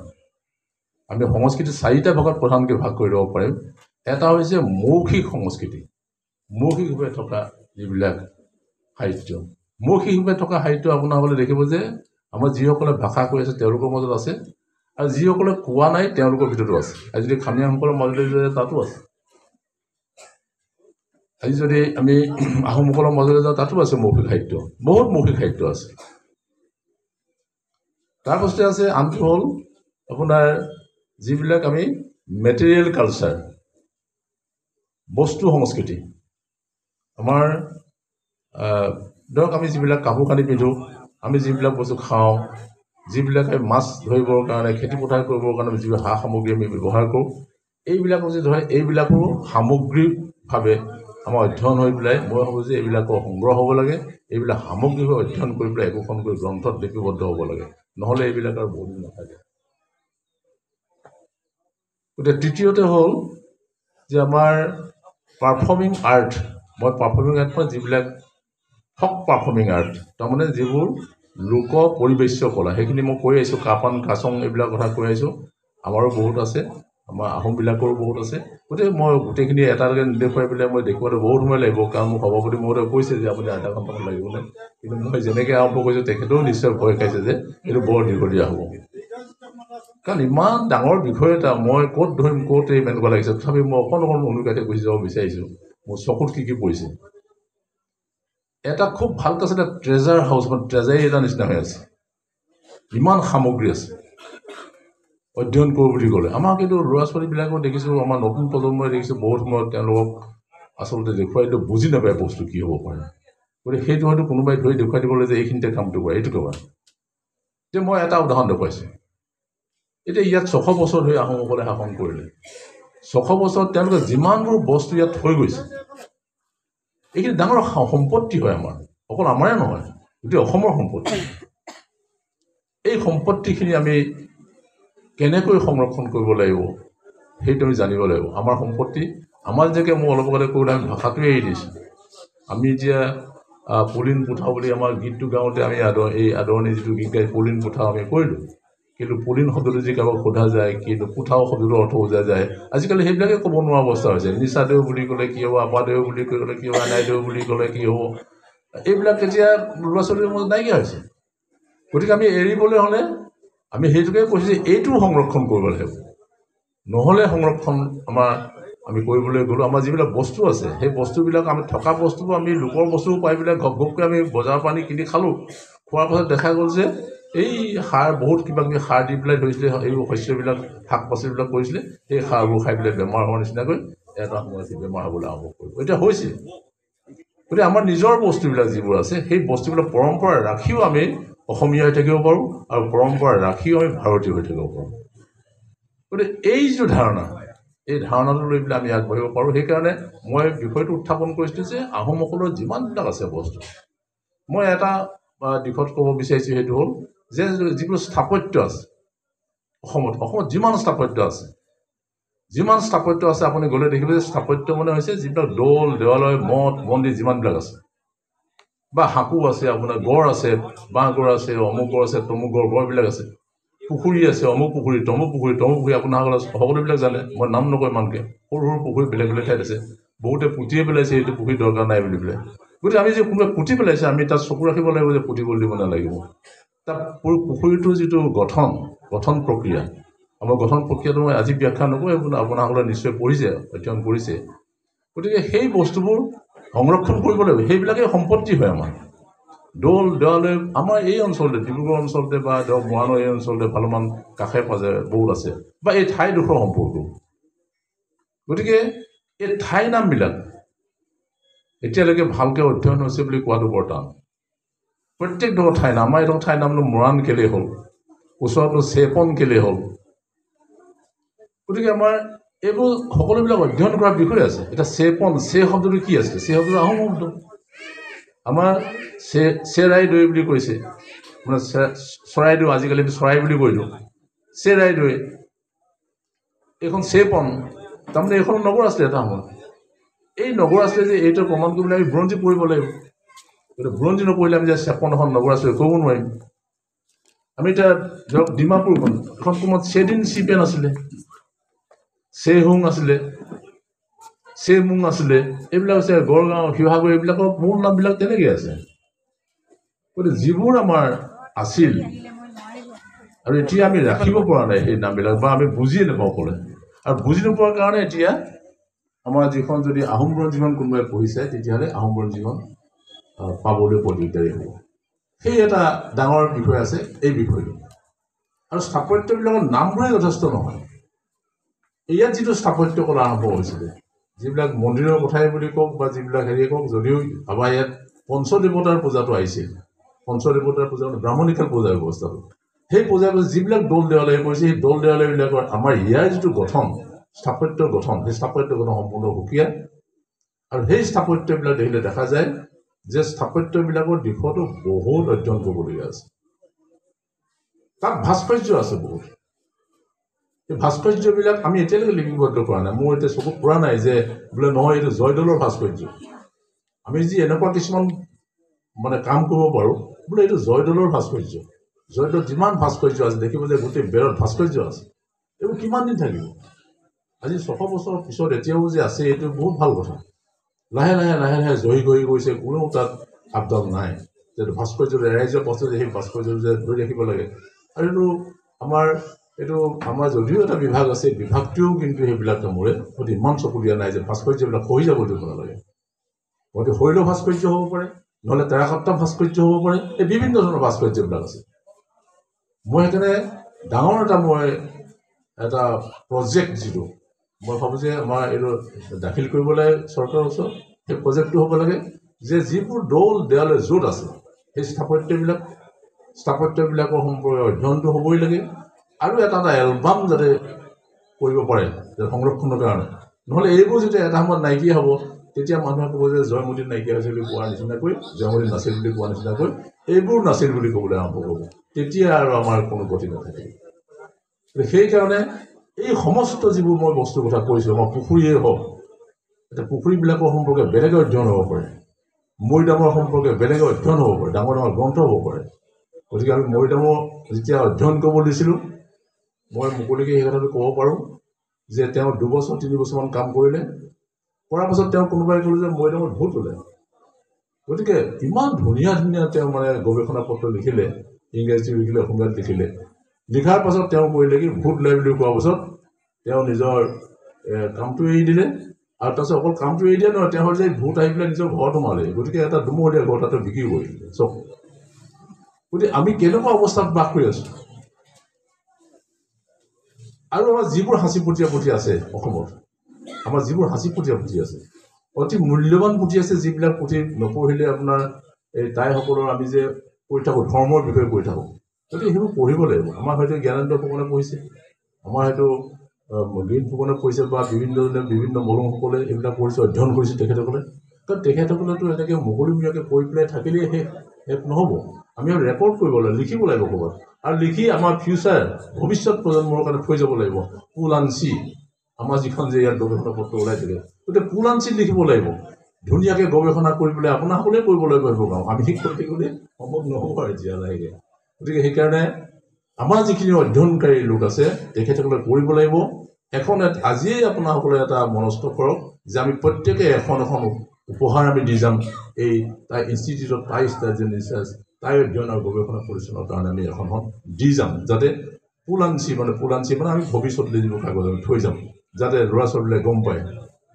আমি সংস্কৃতি 4টা ভাগত প্ৰধানকৈ ভাগ কৰি ল'ব পাৰিম এটা হৈছে মৌখিক সংস্কৃতি মৌখিকভাৱে থকা যিবিলাক সাহিত্য মৌখিকভাৱে থকা সাহিত্য আপোনালোকে দেখিব যে আমাৰ যিসকলে ভাষা কৈ আছে তেওঁলোকৰ মাজত আছে আৰু যিসকলে কোৱা নাই তেওঁলোকৰ ভিতৰতো আছে আজি যদি খামীয়াসকলৰ মাজলৈ তাতো আছে আজি যদি আমি আহোমসকলৰ মাজলৈ যাওঁ তাতো আছে মৌখিক সাহিত্য বহুত মৌখিক সাহিত্য আছে তাৰপাছতে আছে আনটো হ'ল আপোনাৰ যিবিলাক আমি মেটেৰিয়েল কালচাৰ বস্তু সংস্কৃতি আমাৰ ধৰক আমি যিবিলাক কাপোৰ কানি পিন্ধোঁ আমি যিবিলাক বস্তু খাওঁ যিবিলাকে মাছ ধৰিবৰ কাৰণে খেতি পথাৰ কৰিবৰ কাৰণে যিবিলাক সা সামগ্ৰী আমি ব্যৱহাৰ কৰোঁ এইবিলাকো যে ধৰে এইবিলাকো সামগ্ৰিকভাৱে আমাৰ অধ্যয়ন হৈ পেলাই মই ভাবোঁ যে এইবিলাকৰ সংগ্ৰহ হ'ব লাগে এইবিলাক সামগ্ৰিকভাৱে অধ্যয়ন কৰি পেলাই একোখনকৈ গ্ৰন্থত লিপিবদ্ধ হ'ব লাগে নহ'লে এইবিলাক আৰু বহুত দিন নাথাকে গতিকে তৃতীয়তে হ'ল যে আমাৰ পাৰফৰ্মিং আৰ্ট মই পাৰফৰ্মিং আৰ্ট মানে যিবিলাক ফক পাৰফৰ্মিং আৰ্ট তাৰমানে যিবোৰ লোক পৰিৱেশ্য কলা সেইখিনি মই কৈ আহিছোঁ কাপান কাচং এইবিলাক কথা কৈ আহিছোঁ আমাৰো বহুত আছে আমাৰ আহোমবিলাকৰো বহুত আছে গতিকে মই গোটেইখিনি এটালৈকে নেদেখুৱাই পেলাই মই দেখুৱাটো বহুত সময় লাগিব কাৰণ মোক সভাপতি মহোদয়ে কৈছে যে আপুনি আধা ঘণ্টামান লাগিবনে কিন্তু মই যেনেকৈ আৰম্ভ কৰিছোঁ তেখেতেও নিশ্চয় ভয় খাইছে যে এইটো বৰ দীঘলীয়া হ'ব কাৰণ ইমান ডাঙৰ বিষয় এটা মই ক'ত ধৰিম ক'ত এই এনেকুৱা লাগিছে তথাপি মই অকণ অনুগাতে গুচি যাব বিচাৰিছোঁ মোৰ চকুত কি পৰিছে এটা খুব ভালকৈ আছে এটা ট্ৰেজাৰ হাউচ মানে ট্ৰেজাৰী এটা নিচিনা হৈ আছে ইমান সামগ্ৰী আছে অধ্যয়ন কৰোঁ বুলি ক'লে আমাৰ কিন্তু ল'ৰা ছোৱালীবিলাকো দেখিছোঁ আমাৰ নতুন প্ৰজন্মই দেখিছোঁ বহুত সময়ত তেওঁলোকক আচলতে দেখুৱাই দিলেও বুজি নাপায় বস্তু কি হ'ব পাৰে গতিকে সেইটো হয়তো কোনোবাই ধৰি দেখুৱাই দিবলৈ যে এইখিনিতে কামটো কৰে এইটো কৰা যে মই এটা উদাহৰণ দেখুৱাইছোঁ এতিয়া ইয়াত 600 বছৰ ধৰি আহোমসকলে শাসন কৰিলে 600 বছৰত তেওঁলোকে যিমানবোৰ বস্তু ইয়াত থৈ গৈছে এইখিনি ডাঙৰ সম্পত্তি হয় আমাৰ অকল আমাৰে নহয় গোটেই অসমৰ সম্পত্তি এই সম্পত্তিখিনি আমি কেনেকৈ সংৰক্ষণ কৰিব লাগিব সেইটো আমি জানিব লাগিব আমাৰ সম্পত্তি আমাৰ যেনেকৈ মই অলপ আগতে ক'লে আমি ভাষাটোৱে এৰি দিছোঁ আমি এতিয়া পলিন পুঠা বুলি আমাৰ গীতটো গাওঁতে আমি এই আদৰণি যিটো গীত গাই পলিন পুঠা আমি কৰিলোঁ কিন্তু পলিন শব্দটো যদি কাৰোবাক সোধা যায় কিন্তু পুঠাও শব্দটোৰ অৰ্থ বুজা যায় আজিকালি সেইবিলাকে ক'ব নোৱাৰা অৱস্থা হৈছে নিচাদেউ বুলি ক'লে কি হ'ব আপাদেউ বুলি ক'লে কি হ'ব আনাইদেউ বুলি ক'লে কি হ'ব এইবিলাক এতিয়া ল'ৰা ছোৱালীৰ মাজত নাইকিয়া হৈছে গতিকে আমি এৰিবলৈ হ'লে আমি সেইটোকে কৈছোঁ যে এইটো সংৰক্ষণ কৰিব লাগিব নহ'লে সংৰক্ষণ আমি কৰিবলৈ গ'লোঁ আমাৰ যিবিলাক বস্তু আছে সেই বস্তুবিলাক আমি থকা বস্তুবোৰ আমি লোকৰ বস্তুবোৰ পাই পেলাই ঘপঘপকৈ আমি বজাৰৰ পানী কিনি খালোঁ খোৱাৰ পাছত দেখা গ'ল যে এই সাৰ বহুত কিবা কিবি সাৰ দি পেলাই ধৰিছিলে এই শস্যবিলাক শাক পাচলিবিলাক কৰিছিলে সেই সাৰবোৰ খাই পেলাই বেমাৰ হোৱাৰ নিচিনাকৈ এটা সময়ত বেমাৰ হ'বলৈ আৰম্ভ কৰিব এতিয়া হৈছে গতিকে আমাৰ নিজৰ বস্তুবিলাক যিবোৰ আছে সেই বস্তুবিলাক পৰম্পৰা ৰাখিও আমি অসমীয়া হৈ থাকিব পাৰোঁ আৰু পৰম্পৰা ৰাখিও আমি ভাৰতীয় হৈ থাকিব পাৰোঁ গতিকে এই যিটো ধাৰণা এই ধাৰণাটো লৈ পেলাই আমি আগবাঢ়িব পাৰোঁ সেইকাৰণে মই বিষয়টো উত্থাপন কৰিছিলোঁ যে আহোমসকলৰ যিমানবিলাক আছে বস্তু মই এটা দিশত ক'ব বিচাৰিছোঁ সেইটো হ'ল যে যিবোৰ স্থাপত্য আছে অসমত যিমান স্থাপত্য আছে আপুনি গ'লে দেখিব যে স্থাপত্য মানে হৈছে যিবিলাক দৌল দেৱালয় মঠ মন্দিৰ যিমানবিলাক আছে বা সাঁকো আছে আপোনাৰ গড় আছে বাঁহ গড় আছে অমুক গড় আছে তমুক গড়বিলাক আছে পুখুৰী আছে, অমুক পুখুৰী, তমুক পুখুৰী, আপোনাসকলে সকলোবিলাক জানে, মই নাম নকওঁ ইমানকৈ। সৰু সৰু পুখুৰী বেলেগ বেলেগ ঠাইত আছে, বহুতে পুতিয়ে পেলাইছে, এইটো পুখুৰী দৰকাৰ নাই বুলি পেলাই। গতিকে আমি যে কোনোবাই পুতি পেলাইছে, আমি তাত চকু ৰাখিব লাগিব যে পুতিবলৈ দিব নালাগিব। তাত পুখুৰীটোৰ যিটো গঠন প্ৰক্ৰিয়া, আমাৰ গঠন প্ৰক্ৰিয়াটো মই আজি ব্যাখ্যা নকৰোঁ, আপোনাসকলে নিশ্চয় পঢ়িছে, অধ্যয়ন কৰিছে। গতিকে সেই বস্তুবোৰ সংৰক্ষণ কৰিব লাগিব, সেইবিলাকেই সম্পত্তি হয় আমাৰ। দৌল দেৱালয় আমাৰ এই অঞ্চলতে, ডিব্ৰুগড় অঞ্চলতে বা মৰাণৰ এই অঞ্চলতে ভালমান কাষে পাজে বহুত আছে, বা এই ঠাইডোখৰ সম্পৰ্ক। গতিকে এই ঠাই নামবিলাক এতিয়ালৈকে ভালকৈ অধ্যয়ন হৈছে বুলি কোৱাটো বৰ টান। প্ৰত্যেকডোখৰ ঠাই নাম, আমাৰ এইডোখৰ ঠাই নামটো মৰাণ কেলেই হ'ল, ওচৰতো চেপন কেলেই হ'ল। গতিকে আমাৰ এইবোৰ সকলোবিলাক অধ্যয়ন কৰাৰ বিষয় আছে। এতিয়া চেপন, চে শব্দটো কি আছিলে? চে শব্দটো আহোম শব্দ। আমাৰ চেৰাইদৈ বুলি কৈছে, মানে চৰাইদেউ, আজিকালি চৰাই বুলি কৈ দিওঁ, চেৰাইদৈ। এইখন চেপন, তাৰমানে এইখন নগৰ আছিলে এটা সময়ত। এই নগৰ আছিলে যে এইটো প্ৰমাণ কৰিবলৈ আমি বুৰঞ্জী পঢ়িব লাগিব। গতিকে বুৰঞ্জী নপঢ়িলে আমি যে চেপন এখন নগৰ আছিলে ক'ব নোৱাৰিম। আমি এতিয়া ধৰক ডিমাপুৰখন, এখন সময়ত চেডিন চিপেন আছিলে, চেহুং আছিলে, চেমুং আছিলে, এইবিলাক আছে। গড়গাঁও, শিৱসাগৰ, এইবিলাকৰ মূল নামবিলাক তেনেকৈ আছে। গতিকে যিবোৰ আমাৰ আছিল আৰু এতিয়া আমি ৰাখিব পৰা নাই সেই নামবিলাক, বা আমি বুজিয়ে নাপাওঁ ক'লে। আৰু বুজি নোপোৱাৰ কাৰণে এতিয়া আমাৰ যিখন, যদি আহোম বুৰঞ্জীখন কোনোবাই পঢ়িছে, তেতিয়াহ'লে আহোম বুৰঞ্জীখন পাবলৈ বৰ দিগদাৰী হ'ব। সেই এটা ডাঙৰ বিষয় আছে এই বিষয়টো। আৰু স্থাপত্যবিলাকৰ নামবোৰেই যথেষ্ট নহয়। ইয়াত যিটো স্থাপত্য কলা আৰম্ভ হৈছিলে, যিবিলাক মন্দিৰৰ কথাই বুলি কওক বা যিবিলাক হেৰিয়ে কওক, যদিও আমাৰ ইয়াত পঞ্চদেৱতাৰ পূজাটো আহিছিল, পঞ্চদেৱতাৰ পূজা ব্ৰাহ্মণিকাল পূজাৰ ব্যৱস্থাটো, সেই পূজাৰ যিবিলাক দৌল দেৱালয় কৰিছে, সেই দৌল দেৱালয়বিলাকৰ আমাৰ ইয়াৰ যিটো গঠন, স্থাপত্যৰ গঠন, সেই স্থাপত্য গঠন সম্পূৰ্ণ সুকীয়া। আৰু সেই স্থাপত্যবিলাক দেখিলে দেখা যায় যে স্থাপত্যবিলাকৰ দিশতো বহুত অধ্যয়ন কৰিবলগীয়া আছে। তাত ভাস্কৰ্য আছে বহুত। এই ভাস্কৰ্যবিলাক আমি এতিয়ালৈকে লিপিবদ্ধ কৰা নাই। মোৰ এতিয়া চকুত পৰা নাই যে বোলে নহয় এইটো জয়দৌলৰ ভাস্কৰ্য। আমি যি এনেকুৱা কিছুমান মানে কাম কৰিব পাৰোঁ, বোলে এইটো জয়দৌলৰ ভাস্কৰ্য। জয়দৌলত যিমান ভাস্কৰ্য আছে, দেখিব যে গোটেই বেৰত ভাস্কৰ্য আছে। এইবোৰ কিমান দিন থাকিব? আজি 600 বছৰৰ পিছত এতিয়াও যে আছে, এইটো বহুত ভাল কথা। লাহে লাহে লাহে লাহে জহি গহি গৈছে, কোনো তাত আপডাল নাই যে ভাস্কৰ্য এৰাই যোৱা পাছত যে সেই ভাস্কৰ্য যে ধৰি ৰাখিব লাগে। আৰু এইটো আমাৰ যদিও এটা বিভাগ আছে, বিভাগটোৱেও কিন্তু সেইবিলাক কামৰে প্ৰতি ইমান চকু দিয়া নাই যে ভাস্কৰ্যবিলাক খহি যাব দিব নালাগে। গতিকে শৈল ভাস্কৰ্য হ'ব পাৰে, নহ'লে টেৰাকোটা ভাস্কৰ্য হ'ব পাৰে, এই বিভিন্ন ধৰণৰ ভাস্কৰ্যবিলাক আছে। মই সেইকাৰণে ডাঙৰ এটা প্ৰজেক্ট যিটো মই ভাবোঁ যে আমাৰ এইটো দাখিল কৰিবলৈ চৰকাৰৰ ওচৰত, সেই প্ৰজেক্টটো হ'ব লাগে যে যিবোৰ দৌল দেৱালয় য'ত আছে, সেই স্থাপত্যবিলাকৰ সম্পৰ্কে অধ্যয়নটো হ'বই লাগে। আৰু এটা এলবাম যাতে কৰিব পাৰে সংৰক্ষণৰ কাৰণে। নহ'লে এইবোৰ যেতিয়া এটা সময়ত নাইকিয়া হ'ব, তেতিয়া মানুহে ক'ব যে জয়মতীত নাইকিয়া হৈছে বুলি কোৱাৰ নিচিনাকৈ, জয়মতীত নাছিল বুলি কোৱাৰ নিচিনাকৈ এইবোৰ নাছিল বুলি ক'বলৈ আৰম্ভ কৰিব। তেতিয়া আৰু আমাৰ কোনো গতি নাথাকে। সেইকাৰণে এই সমস্ত যিবোৰ মই বস্তুৰ কথা কৈছোঁ, আমাৰ পুখুৰীয়ে হওক, এতিয়া পুখুৰীবিলাকৰ সম্পৰ্কে বেলেগে অধ্যয়ন হ'ব পাৰে, মৈদামৰ সম্পৰ্কে বেলেগে অধ্যয়ন হ'ব পাৰে, ডাঙৰ ডাঙৰ গ্ৰন্থ হ'ব পাৰে। গতিকে আমি মৈদামৰ যেতিয়া অধ্যয়ন কৰিব দিছিলোঁ, মই মুকলিকে সেই কথাটো ক'ব পাৰোঁ যে তেওঁ 2 বছৰ 3 বছৰমান কাম কৰিলে, কৰাৰ পাছত তেওঁ কোনোবাই ক'লে যে মৈদামত ভূত ওলে। গতিকে ইমান ধুনীয়া ধুনীয়া তেওঁ মানে গৱেষণা পত্ৰ লিখিলে, ইংৰাজী লিখিলে, অসমীয়াত লিখিলে। লিখাৰ পাছত তেওঁ কৰিলে কি, ভূত ওলাই বুলি কোৱাৰ পাছত তেওঁ নিজৰ কামটো এৰি দিলে। আৰু তাৰপিছত অকল কামটো এৰি দিয়া নহয়, তেওঁ যে ভূত আহি পেলাই নিজৰ ঘৰত সোমালে। গতিকে এটা দুমহলীয়া ঘৰ তাতে বিক্ৰী কৰি দিলে চব। গতিকে আমি কেনেকুৱা অৱস্থাত বাস কৰি আছোঁ। আৰু আমাৰ যিবোৰ সাঁচিপতীয়া পুথি আছে অসমত, আমাৰ যিবোৰ সাঁচিপতীয়া পুথি আছে, অতি মূল্যৱান পুথি আছে, যিবিলাক পুথি নপঢ়িলে আপোনাৰ এই তাইসকলৰ আমি যে পঢ়ি থাকোঁ, ধৰ্মৰ বিষয়ে পঢ়ি থাকোঁ, গতিকে সেইবোৰ পঢ়িব লাগিব। আমাৰ হয়তো জ্ঞানেন্দ্ৰ ফুকনে পঢ়িছে, আমাৰ হয়তো গীন ফুকনে পঢ়িছে, বা বিভিন্ন মলমসকলে এইবিলাক পঢ়িছে, অধ্যয়ন কৰিছে তেখেতসকলে। কাৰণ তেখেতসকলেতো এনেকৈ মুকলিমূৰীয়াকৈ পঢ়ি পেলাই থাকিলেই শেষ নহ'ব। আমি আৰু ৰেকৰ্ড কৰিব লাগিব, লিখিব লাগিব ক'ৰবাত, আৰু লিখি আমাৰ ফিউচাৰ ভৱিষ্যত প্ৰজন্মৰ কাৰণে থৈ যাব লাগিব। পুলাঞ্চি আমাৰ যিখন যে ইয়াত গৱেষণা পত্ৰ ওলাই থাকে, গতিকে পুলাঞ্চিত লিখিব লাগিব। ধুনীয়াকৈ গৱেষণা কৰি পেলাই আপোনাসকলেই কৰিব লাগিব। সেইবোৰ কাম আমি কৰি থাকিবলৈ সম্ভৱ নহ'ব আৰু এতিয়া লাহেকৈ। গতিকে সেইকাৰণে আমাৰ যিখিনি অধ্যয়নকাৰী লোক আছে তেখেতসকলে কৰিব লাগিব এখন আজিয়েই আপোনাসকলে এটা মনস্থ কৰক যে আমি প্ৰত্যেকে এখন উপহাৰ আমি দি যাম এই তাই ইনষ্টিটিউটত তাই ষ্টাডি ৰিচাৰ্চ তাই অধ্যয়ন আৰু গৱেষণা পৰিচালনাৰ কাৰণে আমি এখন দি যাম যাতে পুলাঞ্চি মানে আমি ভৱিষ্যতলৈ যিবোৰ কাগজ আমি থৈ যাম যাতে ল'ৰা ছোৱালীবিলাকে গম পায়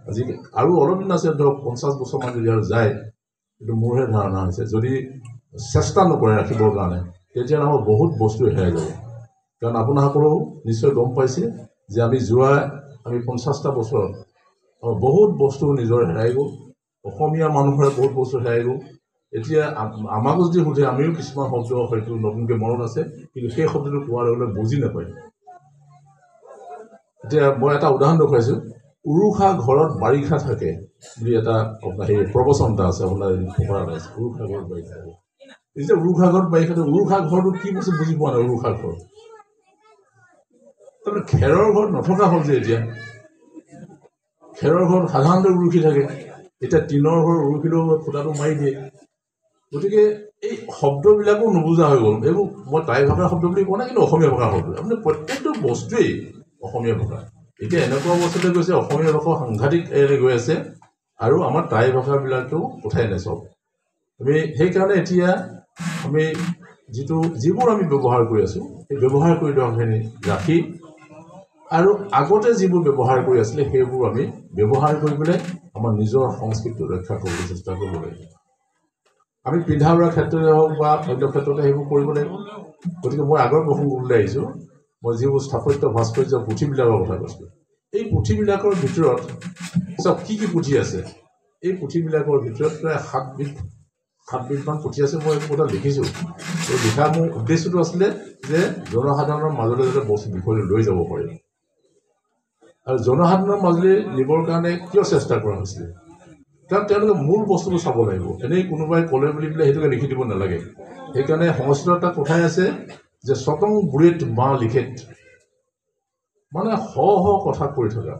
আজি আৰু অলপ দিন আছে ধৰক 50 বছৰমান যদি আৰু যায় এইটো মোৰহে ধাৰণা হৈছে যদি চেষ্টা নকৰে ৰাখিবৰ কাৰণে তেতিয়াহ'লে আমাৰ বহুত বস্তু হেৰাই যাব কাৰণ আপোনাসকলেও নিশ্চয় গম পাইছে যে আমি 50টা বছৰত বহুত বস্তু নিজৰ হেৰাই গ'ল অসমীয়া মানুহৰে বহুত বস্তু হেৰাই গ'ল এতিয়া আমাকো যদি সোধে আমিও কিছুমান শব্দ হয়তো নতুনকৈ মনত আছে কিন্তু সেই শব্দটো কোৱাৰ লগে লগে বুজি নাপায় এতিয়া মই এটা উদাহৰণ দেখুৱাইছোঁ উৰুষা ঘৰত বাৰিষা থাকে বুলি এটা হেৰি প্ৰবচন এটা আছে আপোনাৰ ফকৰা এটা আছে উৰুষা ঘৰত বাৰিষা থাকে এতিয়া উৰুষা ঘৰত বাৰিষা থাকে উৰুষা ঘৰটো কি বস্তু বুজি পোৱা নাই উৰুষা ঘৰ তাৰমানে খেৰৰ ঘৰত নথকা হ'ল যে এতিয়া খেৰৰ ঘৰত সাধাৰণতে উৰুষি থাকে এতিয়া টিনৰ ঘৰ উৰুখিলেও ফুটাটো মাৰি দিয়ে গতিকে এই শব্দবিলাকো নুবুজা হৈ গ'ল এইবোৰ মই টাই ভাষাৰ শব্দ বুলি কোৱা নাই কিন্তু অসমীয়া ভাষাৰ শব্দ আপুনি প্ৰত্যেকটো বস্তুৱেই অসমীয়া ভাষা এতিয়া এনেকুৱা অৱস্থাতে গৈছে অসমীয়া ভাষা সাংঘাতিক গৈ আছে আৰু আমাৰ টাই ভাষাবিলাকতো উঠাই নাই চব আমি সেইকাৰণে এতিয়া আমি যিবোৰ আমি ব্যৱহাৰ কৰি আছোঁ সেই ব্যৱহাৰ কৰি থকাখিনি ৰাখি আৰু আগতে যিবোৰ ব্যৱহাৰ কৰি আছিলে সেইবোৰ আমি ব্যৱহাৰ কৰি পেলাই আমাৰ নিজৰ সংস্কৃতিটো ৰক্ষা কৰিবলৈ চেষ্টা কৰিব লাগিব আমি পিন্ধা উৰাৰ ক্ষেত্ৰতে হওক বা অন্য ক্ষেত্ৰতে সেইবোৰ কৰিব লাগিব গতিকে মই আগৰ প্ৰসংগলৈ আহিছোঁ মই যিবোৰ স্থাপত্য ভাস্কৰ্য পুথিবিলাকৰ কথা কৈছোঁ এই পুথিবিলাকৰ ভিতৰত চব কি পুথি আছে এই পুথিবিলাকৰ ভিতৰত প্ৰায় 7বিধমান পুথি আছে মই এইবোৰ কথা লিখিছোঁ এই লিখা মোৰ উদ্দেশ্যটো আছিলে যে জনসাধাৰণৰ মাজলৈ যাতে বস্তু বিষয়টো লৈ যাব পাৰি আৰু জনসাধাৰণৰ মাজলৈ নিবৰ কাৰণে কিয় চেষ্টা কৰা হৈছিলে কাৰণ তেওঁলোকে মূল বস্তুবোৰ চাব লাগিব এনেই কোনোবাই ক'লে বুলি পেলাই সেইটোকে লিখি দিব নালাগে সেইকাৰণে সংস্কৃতৰ এটা কথাই আছে যে স্বতং বুৰেট মা লিখেত মানে কথা কৈ থকা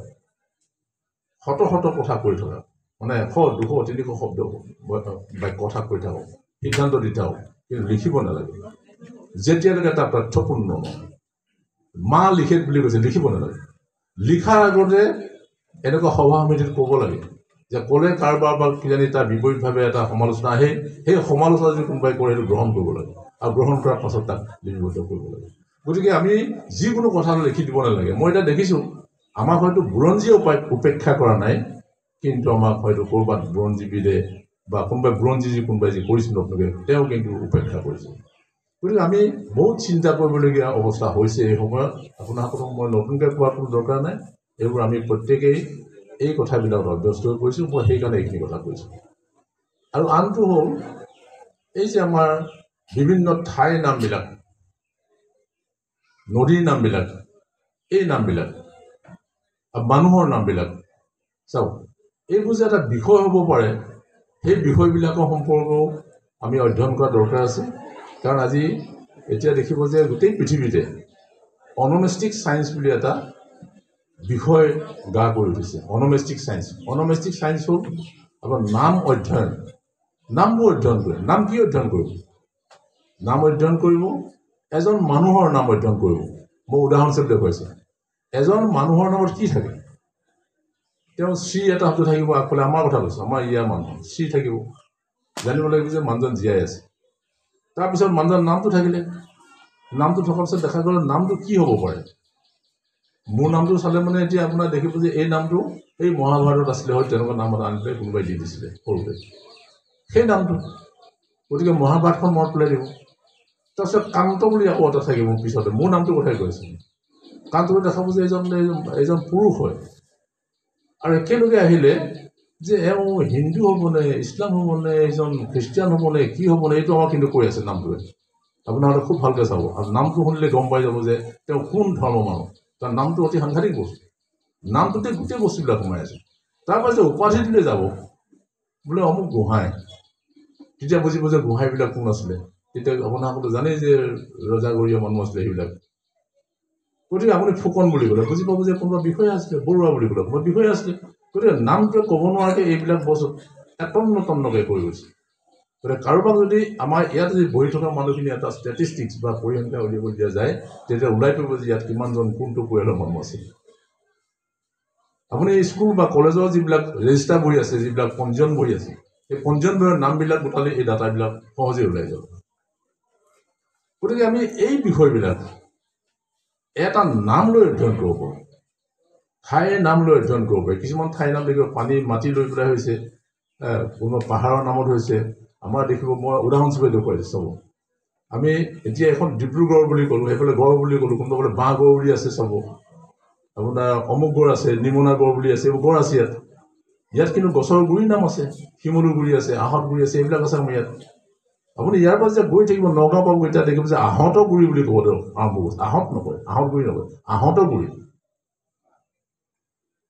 শত কথা কৈ থকা মানে 100 200 300 শব্দ বা কথা কৈ থাকক সিদ্ধান্ত দি থাকক কিন্তু লিখিব নালাগে যেতিয়ালৈকে এটা তথ্যপূৰ্ণ মা লিখেত বুলি কৈছে লিখিব নালাগে লিখাৰ আগতে এনেকুৱা সভা সমিতিত ক'ব লাগে যে ক'লে কাৰোবাৰ বা কিজানি তাৰ বিপৰীতভাৱে এটা সমালোচনা আহে সেই সমালোচনা যদি কোনোবাই কৰে সেইটো গ্ৰহণ কৰিব লাগে আৰু গ্ৰহণ কৰাৰ পাছত তাক লিপিবদ্ধ কৰিব লাগে গতিকে আমি যিকোনো কথা লিখি দিব নালাগে মই এতিয়া দেখিছোঁ আমাক হয়তো বুৰঞ্জীয়ে উপেক্ষা কৰা নাই কিন্তু আমাক হয়তো ক'ৰবাত বুৰঞ্জীবিদে বা কোনোবাই যি কৰিছিল আপোনালোকে তেওঁ কিন্তু উপেক্ষা কৰিছে গতিকে আমি বহুত চিন্তা কৰিবলগীয়া অৱস্থা হৈছে এই সময়ত আপোনাসকলক মই নতুনকৈ কোৱাৰ কোনো দৰকাৰ নাই এইবোৰ আমি প্ৰত্যেকেই এই কথাবিলাকত অভ্যস্ত হৈ পৰিছোঁ মই সেইকাৰণে এইখিনি কথা কৈছোঁ আৰু আনটো হ'ল এই যে আমাৰ বিভিন্ন ঠাইৰ নামবিলাক নদীৰ নামবিলাক এই নামবিলাক মানুহৰ নামবিলাক চাওক এইবোৰ যে এটা বিষয় হ'ব পাৰে সেই বিষয়বিলাকৰ সম্পৰ্কেও আমি অধ্যয়ন কৰা দৰকাৰ আছে কাৰণ আজি এতিয়া দেখিব যে গোটেই পৃথিৱীতে অনমেষ্টিক ছায়েন্স বুলি এটা বিষয় গা কৰি উঠিছে অনমেষ্টিক ছায়েন্স হ'ল আপোনাৰ নামবোৰ অধ্যয়ন কৰে নাম কি অধ্যয়ন কৰিব নাম অধ্যয়ন কৰিব এজন মানুহৰ নাম অধ্যয়ন কৰিব মই উদাহৰণস্বৰূপে দেখুৱাইছোঁ এজন মানুহৰ নামত কি থাকে তেওঁ শ্ৰী এটা শব্দ থাকিব আগফালে আমাৰ কথা কৈছোঁ আমাৰ ইয়াৰ মানুহ শ্ৰী থাকিব জানিব লাগিব যে মানুহজন জীয়াই আছে তাৰপিছত মানুহজন নামটো থাকিলে নামটো থকাৰ পিছত দেখা গ'ল নামটো কি হ'ব পাৰে মোৰ নামটো চালে মানে এতিয়া আপোনাৰ দেখিব যে এই নামটো এই মহাভাৰতত আছিলে হয় তেনেকুৱা নাম এটা আনি পেলাই কোনোবাই দি দিছিলে সৰুতে সেই নামটো গতিকে মহাভাৰতখন মনত পেলাই দিব তাৰপিছত কান্ত বুলি আকৌ এটা থাকিব পিছতে মোৰ নামটোৰ কথাই কৈ আছোঁ কান্তটো দেখাব যে এজন পুৰুষ হয় আৰু একেলগে আহিলে যে এওঁ হিন্দু হ'বনে ইছলাম হ'বনে এজন খ্ৰীষ্টিয়ান হ'বনে কি হ'বনে এইটো আমাক কিন্তু কৈ আছে নামটোৱে আপোনালোকে খুব ভালকৈ চাব আৰু নামটো শুনিলে গম পাই যাব যে তেওঁ কোন ধৰ্মৰ মানুহ তাৰ নামটো অতি সাংঘাতিক বস্তু নামটোতে গোটেই বস্তুবিলাক সোমাই আছে তাৰপাছত উপাধি দিলে যাব বোলে অমুক গোহাঁই তেতিয়া বুজিব যে গোহাঁইবিলাক কোন আছিলে তেতিয়া আপোনালোকে জানেই যে ৰজাগৰীয়া মানুহ আছিলে সেইবিলাক গতিকে আপুনি ফুকন বুলি ক'লে বুজি পাব যে কোনোবা বিষয় আছিলে বৰুৱা বুলি ক'লে কোনোবা বিষয় আছিলে গতিকে নামটোৱে ক'ব নোৱাৰাকৈ এইবিলাক বস্তু তন্নকৈ কৰি গৈছে গতিকে কাৰোবাক যদি আমাৰ ইয়াত যদি বহি থকা মানুহখিনি এটা ষ্টেটিষ্টিক্স বা পৰিসংখ্যা উলিয়াব দিয়া যায় তেতিয়া ওলাই পৰিব যে ইয়াত কিমানজন কোনটো পৰিয়ালৰ মানুহ আছে আপুনি স্কুল বা কলেজৰ যিবিলাক ৰেজিষ্টাৰ বহি আছে যিবিলাক পঞ্জীয়ন বহি আছে এই পঞ্জীয়ন বহিৰ নামবিলাক গোটালে এই ডাটাবিলাক সহজে ওলাই যাব গতিকে আমি এই বিষয়বিলাক এটা নাম লৈ অধ্যয়ন কৰিব পাৰোঁ ঠাইৰ নাম লৈ অধ্যয়ন কৰিব পাৰি কিছুমান ঠাইৰ নাম দেখিব পানী মাটি লৈ পেলাই হৈছে কোনো পাহাৰৰ নামত হৈছে আমাৰ দেখিব মই উদাহৰণস্বৰূপে দেখুৱাইছোঁ চাব আমি এতিয়া এখন ডিব্ৰুগড় বুলি ক'লোঁ সেইফালে গড় বুলি ক'লোঁ কোনোবা বোলে বাঁহগড় বুলি আছে চাব আপোনাৰ অমুক গড় আছে নিমনা গড় বুলি আছে এইবোৰ গড় আছে ইয়াত কিন্তু গছৰ গুৰিৰ নাম আছে শিমলু গুৰি আছে আহঁত গুৰি আছে এইবিলাক আছে আমাৰ ইয়াত আপুনি ইয়াৰ পৰা যে গৈ থাকিব নগাঁও পাব এতিয়া দেখিব যে আহঁতৰ গুৰি বুলি ক'ব আৰম্ভ কৰিছে আহঁত নকয় আহঁত গুৰি নকয় আহঁতৰ গুৰি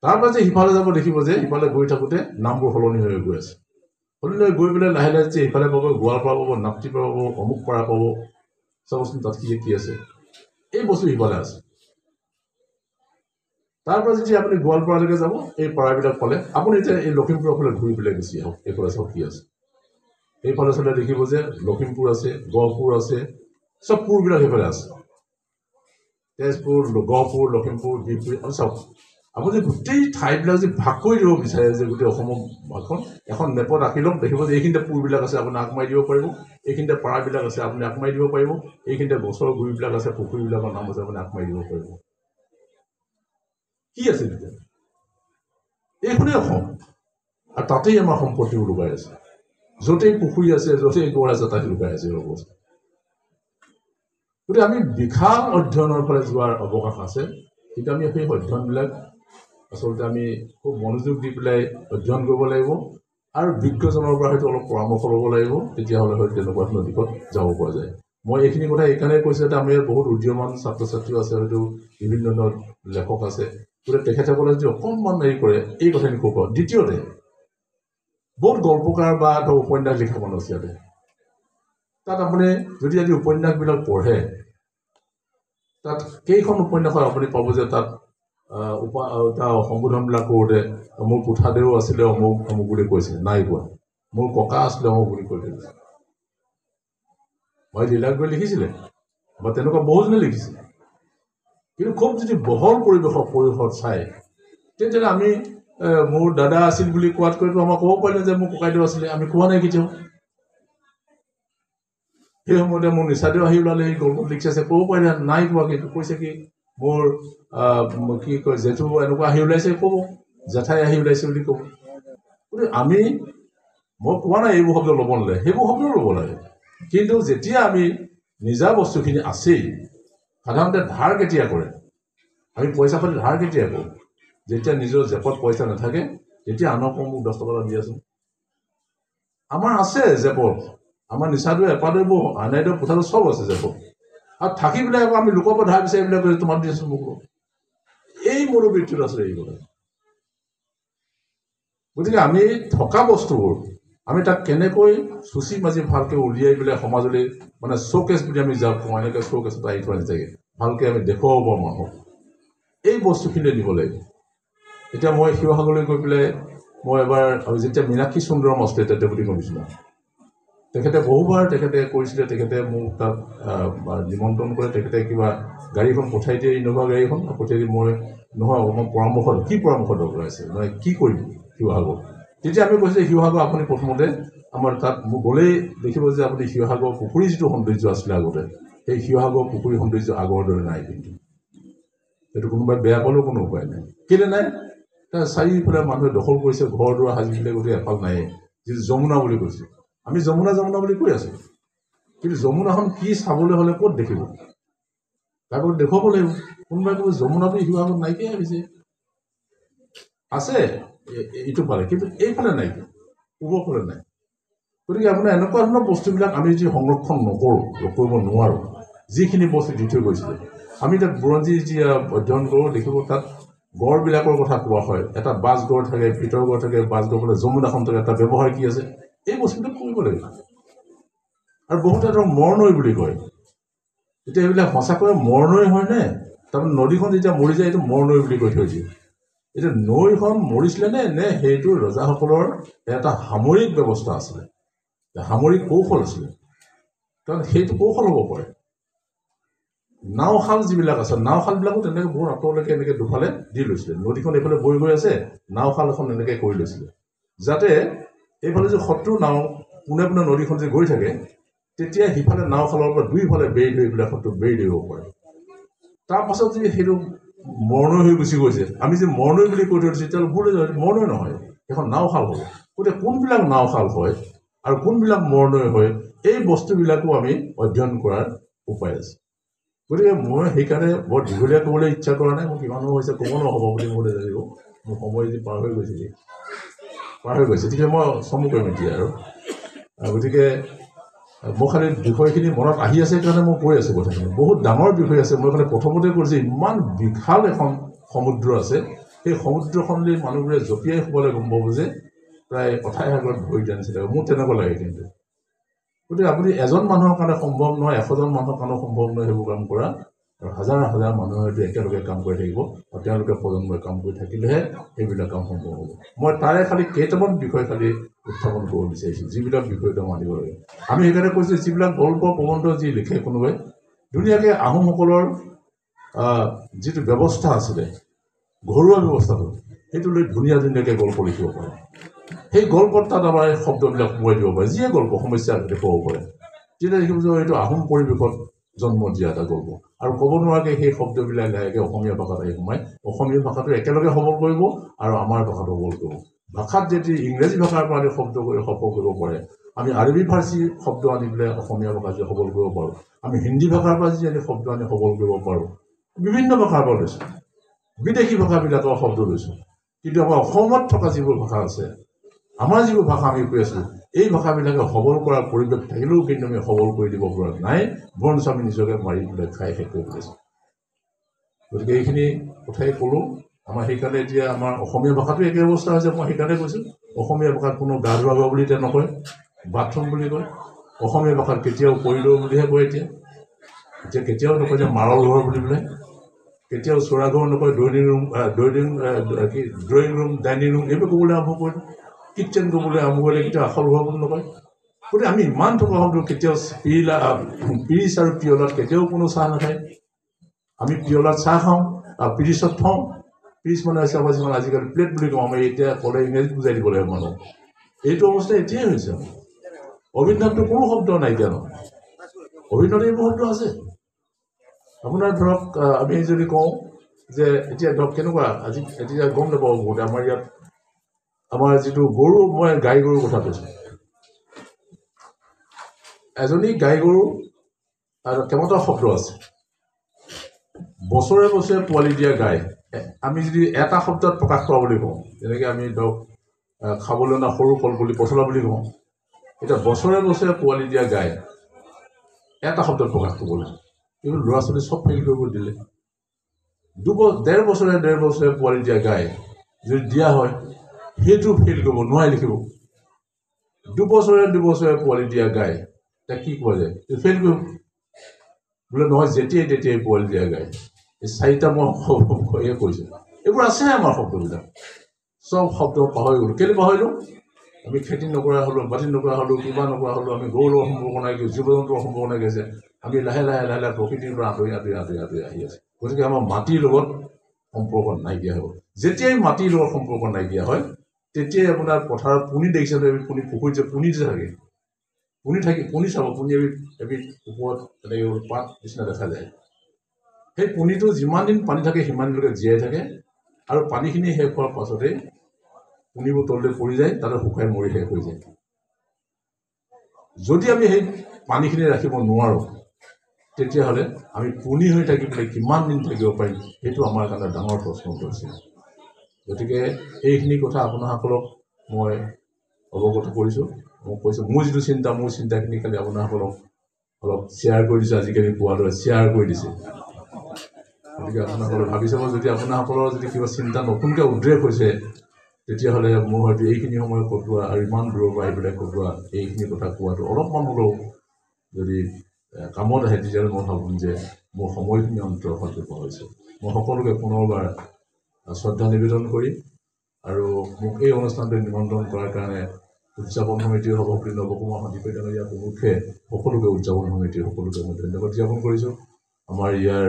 তাৰপৰা যে সিফালে যাব দেখিব যে সিফালে গৈ থাকোঁতে নামবোৰ সলনি হৈ গৈ আছে সলনি হৈ গৈ পেলাই লাহে লাহে যে সিফালে পাব গোৱালপাৰা পাব নাপতিপাৰা পাব অমুক পাৰা পাব চাবচোন তাত কি আছে এই বস্তু সিফালে আছে তাৰপৰা যেতিয়া আপুনি গোৱালপাৰালৈকে যাব এই পাৰাবিলাক পালে আপুনি এতিয়া এই লখিমপুৰৰ ফালে ঘূৰি পেলাই গুচি আহক এইফালে চাওক কি আছে এইফালে চালে দেখিব যে লখিমপুৰ আছে গহপুৰ আছে চব পুৰবিলাক সেইফালে আছে তেজপুৰ গহপুৰ লখিমপুৰ ডিব্ৰুগড় আৰু চাওক আপুনি গোটেই ঠাইবিলাক যদি ভাগ কৰি দিব বিচাৰে যে গোটেই অসমৰ এখন মেপত ৰাখি লওক দেখিব যে এইখিনিতে পুৰবিলাক আছে আপুনি আকমাৰি দিব পাৰিব এইখিনিতে পাৰাবিলাক আছে আপুনি আকমাৰি দিব পাৰিব এইখিনিতে গছৰ গুৰিবিলাক আছে পুখুৰীবিলাকৰ নাম আছে আপুনি আকমাৰি দিব পাৰিব কি আছে তেতিয়া এইখনেই অসম আৰু তাতেই আমাৰ সম্পত্তিবোৰ লুকাই আছে য'তেই পুখুৰী আছে য'তেই গড় আছে তাতে লুকাই আছে অৱস্থা গতিকে আমি বিশাল অধ্যয়নৰ ফালে যোৱাৰ অৱকাশ আছে কিন্তু আমি সেই অধ্যয়নবিলাক আচলতে আমি খুব মনোযোগ দি পেলাই অধ্যয়ন কৰিব লাগিব আৰু বিজ্ঞজনৰ পৰা হয়তো অলপ পৰামৰ্শ ল'ব লাগিব তেতিয়াহ'লে হয়তো তেনেকুৱা ধৰণৰ দিশত যাব পৰা যায় মই এইখিনি কথা এইকাৰণে কৈছোঁ যে আমাৰ ইয়াত বহুত উদীয়মান ছাত্ৰ ছাত্ৰীও আছে হয়তো বিভিন্ন ধৰণৰ লেখক আছে গতিকে তেখেতসকলে যদি অকণমান হেৰি কৰে এই কথাখিনি ক'ব দ্বিতীয়তে বহুত গল্পকাৰ বা ধৰক উপন্যাস লিখা মানুহ আছে ইয়াতে তাত আপুনি যদি আজি উপন্যাসবিলাক পঢ়ে তাত কেইখন উপন্যাসত আপুনি পাব যে তাত সম্বোধনবিলাক কৰোঁতে মোৰ কোঠাদেউ আছিলে অমুক অমুক বুলি কৈছে নাই কোৱা মোৰ ককা আছিলে অমুক বুলি কৈ থৈ গৈছে মই লীলাকগৈ লিখিছিলে বা তেনেকুৱা বহুজনে লিখিছিলে কিন্তু খুব যদি বহল পৰিৱেশত চাই তেতিয়াহ'লে আমি মোৰ দাদা আছিল বুলি কোৱাতকৈতো আমাক ক'ব পাৰিলে যে মোৰ ককাইদেউ আছিলে আমি কোৱা নাই কেতিয়াও সেই সময়তে মোৰ নিচাদেউ আহি ওলালে এই গল্পত লিখিছে ক'ব পাৰিলে নাই কোৱা কিন্তু কৈছে কি মোৰ কি কয় জেঠু এনেকুৱা আহি ওলাইছে ক'ব জেঠাই আহি ওলাইছে বুলি ক'ব গতিকে মই কোৱা নাই এইবোৰ শব্দ ল'ব নালাগে সেইবোৰ শব্দ ল'ব লাগে কিন্তু যেতিয়া আমি নিজা বস্তুখিনি আছেই সাধাৰণতে ধাৰ কেতিয়া কৰে আমি পইচা পাতি ধাৰ কেতিয়া কৰোঁ যেতিয়া নিজৰ জেপত পইচা নাথাকে তেতিয়া আনক মোক 10 টকা এটা দিয়াচোন আমাৰ আছে জেপত আমাৰ নিচাদৈ এপাদৈ আনাইদৈ পোথাটো চব আছে জেপত আৰু থাকি পেলাই আকৌ আমি লোকৰ পৰা ধাৰ বিচাৰি পেলাই তোমাক দিয়াচোন মোক এই মনোবৃত্তিত আছিলে এই কথা গতিকে আমি থকা বস্তুবোৰ আমি তাক কেনেকৈ চুচি মাজি ভালকৈ উলিয়াই পেলাই সমাজলৈ মানে শ্ব'কেছ বুলি আমি যাক কওঁ এনেকৈ শ্ব'কেছ এটা আহি থোৱা নিচাকৈ ভালকৈ আমি দেখুৱাব পাৰোঁ মানুহক এই বস্তুখিনিয়ে দিব লাগিব এতিয়া মই শিৱসাগৰলৈ গৈ পেলাই মই এবাৰ যেতিয়া মীনাক্ষী সুন্দৰম আছিলে তেতিয়া ডেপুটি কমিছনাৰ তেখেতে বহুবাৰ কৰিছিলে তেখেতে মোক তাত নিমন্ত্ৰণ কৰে তেখেতে কিবা গাড়ীখন পঠাই দিয়ে ইন'ভা গাড়ীখন পঠিয়াই দি মই নহয় অকণমান কি পৰামৰ্শ দৰকাৰ আছে মানে কি কৰিম শিৱসাগৰ তেতিয়া আমি কৈছোঁ যে শিৱসাগৰ আপুনি প্ৰথমতে আমাৰ তাত মোক গ'লেই দেখিব যে আপুনি শিৱসাগৰ পুখুৰী যিটো সৌন্দৰ্য আছিলে আগতে সেই শিৱসাগৰ পুখুৰী সৌন্দৰ্য আগৰ দৰে নাই কিন্তু সেইটো কোনোবাই বেয়া পালেও কোনো উপায় নাই কেলৈ নাই চাৰিওফালে মানুহে দখল কৰিছে ঘৰ দুৱাৰ সাজি পেলাই গতিকে এফাল নাই যিটো যমুনা বুলি কৈছে আমি যমুনা বুলি কৈ আছোঁ কিন্তু যমুনাখন কি চাবলৈ হ'লে ক'ত দেখিব তাৰপৰা দেখুৱাব লাগিব কোনোবাই ক'ব যমুনাটো শিৱসাগৰত নাইকিয়াই হৈছে আছে ইটো ফালে কিন্তু এইফালে নাইকিয়া পূবৰ ফালে নাই গতিকে আপোনাৰ এনেকুৱা ধৰণৰ বস্তুবিলাক আমি যদি সংৰক্ষণ কৰিব নোৱাৰোঁ যিখিনি বস্তু দি থৈ গৈছিলে আমি তাত বুৰঞ্জী যেতিয়া অধ্যয়ন কৰোঁ দেখিব তাত গড়বিলাকৰ কথা কোৱা হয় এটা বাছগড় থাকে ভিতৰ গড় থাকে বাছগড় ফালে যমুনাখন থাকে এটা ব্যৱহাৰ কি আছে এই বস্তুবিলাক কৰিব লাগিব আৰু বহুতে ধৰক মৰনৈ বুলি কয় এতিয়া এইবিলাক সঁচাকৈ মৰনৈ হয়নে তাৰমানে নদীখন যেতিয়া মৰি যায় এইটো মৰনৈ বুলি কৈ থৈ দিয়ে এতিয়া নৈখন মৰিছিলে নে সেইটো ৰজাসকলৰ এটা সামৰিক ব্যৱস্থা আছিলে সামৰিক কৌশল আছিলে কাৰণ সেইটো কৌশল হ'ব পাৰে নাওশাল যিবিলাক আছে নাওশালবিলাকো তেনেকৈ বহুত আঁতৰলৈকে এনেকৈ দুফালে দি লৈছিলে নদীখন এইফালে বৈ গৈ আছে নাওশাল এখন এনেকৈ কৰি লৈছিলে যাতে এইফালে যে শত্ৰু নাও পোনে পোনে নদীখন যে গৈ থাকে তেতিয়া সিফালে নাওশালৰ পৰা দুইফালে বেৰি ধৰি পেলাই শত্ৰুক বেৰি দিব পাৰে তাৰপাছত যদি সেইটো মৰণৈ হৈ গুচি গৈছে আমি যে মৰণৈ বুলি কৈ থৈছোঁ তেতিয়াহ'লে ভুল মৰণৈ নহয় এখন নাওশাল হ'ব গতিকে কোনবিলাক নাওশাল হয় আৰু কোনবিলাক মৰণৈ হয় এই বস্তুবিলাকো আমি অধ্যয়ন কৰাৰ উপায় আছে গতিকে মই সেইকাৰণে বৰ দীঘলীয়া ক'বলৈ ইচ্ছা কৰা নাই মোক ইমানো হৈছে ক'ব নহ'ব বুলি মোলৈ জানিব মোৰ সময় যদি পাৰ হৈ গৈছে তেতিয়া মই চমু কৰিম এতিয়া আৰু গতিকে মই খালি বিষয়খিনি মনত আহি আছে কাৰণে মই কৈ আছোঁ কথাখিনি বহুত ডাঙৰ বিষয় আছে মই মানে প্ৰথমতে কৈছোঁ ইমান বিশাল এখন সমুদ্ৰ আছে সেই সমুদ্ৰখনলৈ মানুহবোৰে জঁপিয়াই শুবলৈ গম পাব যে প্ৰায় কথাই সাগৰত ভৰি দিয়া নিচিনা মোৰ তেনেকুৱা লাগে কিন্তু গতিকে আপুনি এজন মানুহৰ কাৰণে সম্ভৱ নহয় 100জন মানুহৰ কাৰণে সম্ভৱ নহয় সেইবোৰ কাম কৰা আৰু হাজাৰ হাজাৰ মানুহে হয়তো একেলগে কাম কৰি থাকিব আৰু তেওঁলোকে প্ৰজন্মই কাম কৰি থাকিলেহে সেইবিলাক কাম সম্ভৱ হ'ব মই তাৰে খালি কেইটামান বিষয় খালি উত্থাপন কৰিব বিচাৰিছোঁ যিবিলাক বিষয় তেওঁ মানিব লাগে আমি সেইকাৰণে কৈছোঁ যিবিলাক গল্প প্ৰবন্ধ যি লিখে কোনোবাই ধুনীয়াকৈ আহোমসকলৰ যিটো ব্যৱস্থা আছিলে ঘৰুৱা ব্যৱস্থাটো সেইটো লৈ ধুনীয়াকৈ গল্প লিখিব পাৰে সেই গল্পত তাত আমাৰ শব্দবিলাক সোমোৱাই দিব পাৰে যিয়ে গল্প সমস্যা দেখুৱাব পাৰে তেতিয়া দেখিব যে এইটো আহোম পৰিৱেশত জন্ম দিয়া এটা গল্প আৰু ক'ব নোৱাৰাকৈ সেই শব্দবিলাক লাহেকৈ অসমীয়া ভাষাত আহি সোমাই অসমীয়া ভাষাটো একেলগে সবল কৰিব আৰু আমাৰ ভাষাটো সবল কৰিব ভাষাত যদি ইংৰাজী ভাষাৰ পৰা শব্দ কৰি সফল কৰিব পাৰে আমি আৰবী ফাৰ্চী শব্দ আনি পেলাই অসমীয়া ভাষা যদি সবল কৰিব পাৰোঁ আমি হিন্দী ভাষাৰ পৰা যদি আমি শব্দ আনি সবল কৰিব পাৰোঁ বিভিন্ন ভাষাৰ পৰা লৈছোঁ বিদেশী ভাষাবিলাকৰ শব্দ লৈছোঁ কিন্তু আমাৰ অসমত থকা যিবোৰ ভাষা আছে আমাৰ যিবোৰ ভাষা আমি কৈ আছোঁ এই ভাষাবিলাকে সবল কৰাৰ পৰিৱেশ থাকিলেও কিন্তু আমি সবল কৰি দিব পৰা নাই বৰঞ্চ আমি নিজকে মাৰি পেলাই খাই শেষ কৰি পেলাইছোঁ গতিকে এইখিনি কথাই ক'লোঁ আমাৰ সেইকাৰণে এতিয়া আমাৰ অসমীয়া ভাষাটো একে অৱস্থা হৈছে মই সেইকাৰণে কৈছোঁ অসমীয়া ভাষাত কোনো গা ধোৱা গা বুলি এতিয়া নকয় বাথৰুম বুলি কয় অসমীয়া ভাষাত কেতিয়াও কৰিডৰ বুলিহে কয় এতিয়া কেতিয়াও নকয় যে মাৰল ঘৰ বুলি পেলাই কেতিয়াও চোৰা ঘৰ নকয় ড্ৰয়িং ৰুম ডাইনিং ৰুম এইবোৰ ক'বলৈ আৰম্ভ কৰিলোঁ কিটচেন ক'বলৈ আৰম্ভ কৰিলে কেতিয়াও আখল ঘৰ বুলি নকয় গতিকে আমি ইমান থকা শব্দ কেতিয়াও পিৰিচ আৰু পিয়লাত কেতিয়াও কোনো চাহ নাখায় আমি পিয়লাত চাহ খাওঁ আৰু পিৰিচত থওঁ পিৰিচ মানে হৈছে আমাৰ যিমান আজিকালি প্লেট বুলি কওঁ আমি এতিয়া ক'লে ইংৰাজীত বুজাই দিব লাগিব মানুহ এইটো অৱস্থা এতিয়াই হৈছে অভিধানটো কোনো শব্দ নাইকিয়া নহয় অভিধানত এইবোৰ শব্দ আছে আপোনাৰ ধৰক আমি যদি কওঁ যে এতিয়া ধৰক কেনেকুৱা আজি এতিয়া গম নাপাব বহুতে আমাৰ ইয়াত আমাৰ যিটো গৰু মই গাই গৰুৰ কথা কৈছোঁ এজনী গাই গৰু আৰু কেইবাটাও শব্দ আছে বছৰে বছৰে পোৱালি দিয়া গাই আমি যদি এটা শব্দত প্ৰকাশ কৰা বুলি কওঁ যেনেকৈ আমি ধৰক খাবলৈ অনা সৰু কল বুলি পচলা বুলি কওঁ এতিয়া বছৰে বছৰে পোৱালি দিয়া গাই এটা শব্দত প্ৰকাশ কৰিবলৈ কিন্তু ল'ৰা ছোৱালী চব ফেইল কৰিব দিলে ডেৰ বছৰে পোৱালি দিয়া গাই যদি দিয়া হয় সেইটো ফেইল কৰিব নোৱাৰি লিখিব দুবছৰে পোৱালি দিয়া গাই তাক কি কোৱা যায় ফেইল কৰিব বোলে নহয় যেতিয়াই তেতিয়াই পোৱালি দিয়া গাই এই 4টা মই কৈছোঁ এইবোৰ আছে আমাৰ শব্দবিলাক চব শব্দ পাহৰি গ'লোঁ কেলৈ পাহৰিলোঁ আমি খেতি নকৰা হ'লোঁ মাটি নকৰা হ'লোঁ কিবা নকৰা হ'লোঁ আমি গৰুৰ লগত সম্পৰ্ক নাইকিয়া জীৱ জন্তুৰ সম্পৰ্ক নাইকিয়া আমি লাহে লাহে প্ৰকৃতিৰ পৰা আঁতৰি আহি আছোঁ গতিকে আমাৰ মাটিৰ লগত সম্পৰ্ক নাইকিয়া হ'ব যেতিয়াই মাটিৰ লগত সম্পৰ্ক নাইকিয়া হয় তেতিয়াই আপোনাৰ পথাৰত পুনি দেখিছে পুনি পুখুৰীত যে পুনি যে থাকে পুনি চাব পুনি এবিধ ওপৰত তেনেকৈ পাত নিচিনা দেখা যায় সেই পুনিটো যিমান দিন পানী থাকে সিমান দিনলৈকে জীয়াই থাকে আৰু পানীখিনি শেষ হোৱাৰ পাছতেই পুনিবোৰ তললৈ পৰি যায় তাতে শুকাই মৰি শেষ হৈ যায় যদি আমি সেই পানীখিনি ৰাখিব নোৱাৰোঁ তেতিয়াহ'লে আমি পুনি হৈ থাকি পেলাই কিমান দিন থাকিব পাৰিম সেইটো আমাৰ কাৰণে ডাঙৰ প্ৰশ্ন হৈছে গতিকে এইখিনি কথা আপোনাসকলক মই অৱগত কৰিছোঁ মই কৈছোঁ মোৰ যিটো চিন্তা মোৰ চিন্তাখিনি খালি আপোনাসকলক অলপ শ্বেয়াৰ কৰি দিছোঁ আজিকালি পোৱাৰ দৰে শ্বেয়াৰ কৰি দিছে গতিকে আপোনাসকলে ভাবি চাব যদি আপোনাসকলৰ যদি কিবা চিন্তা নতুনকৈ উদ্ৰেক হৈছে তেতিয়াহ'লে মোৰ হয়তো এইখিনি সময় কটোৱা আৰু ইমান দূৰৰ পৰা আহি পেলাই কটোৱা এইখিনি কথা কোৱাটো অলপমান হ'লেও যদি কামত আহে তেতিয়াহ'লে মই ভাবোঁ যে মোৰ সময়খিনি অন্তৰ সঠিক হৈছে মই সকলোকে পুনৰবাৰ শ্ৰদ্ধা নিবেদন কৰি আৰু মোক এই অনুষ্ঠানটো নিমন্ত্ৰণ কৰাৰ কাৰণে উদযাপন সমিতিৰ সভাপতি নৱকুমাৰ সন্দিকৈ ডাঙৰীয়া প্ৰমুখে সকলোকে উদযাপন সমিতিৰ সকলোকে মই ধন্যবাদ জ্ঞাপন কৰিছোঁ। আমাৰ ইয়াৰ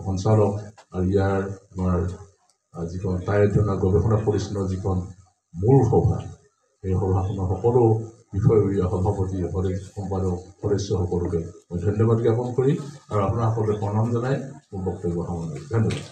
সঞ্চালক আৰু ইয়াৰ আমাৰ যিখন টাইৰধনা গৱেষণা পৰিচালনৰ যিখন মূল সভা, এই সভাখনৰ সকলো বিষয়ববীয়া সভাপতি সম্পাদক সদস্য সকলোকে মই ধন্যবাদ জ্ঞাপন কৰি আৰু আপোনাৰ সকলোকে প্ৰণাম জনাই মোৰ বক্তব্য সামৰণি মাৰিছোঁ। ধন্যবাদ।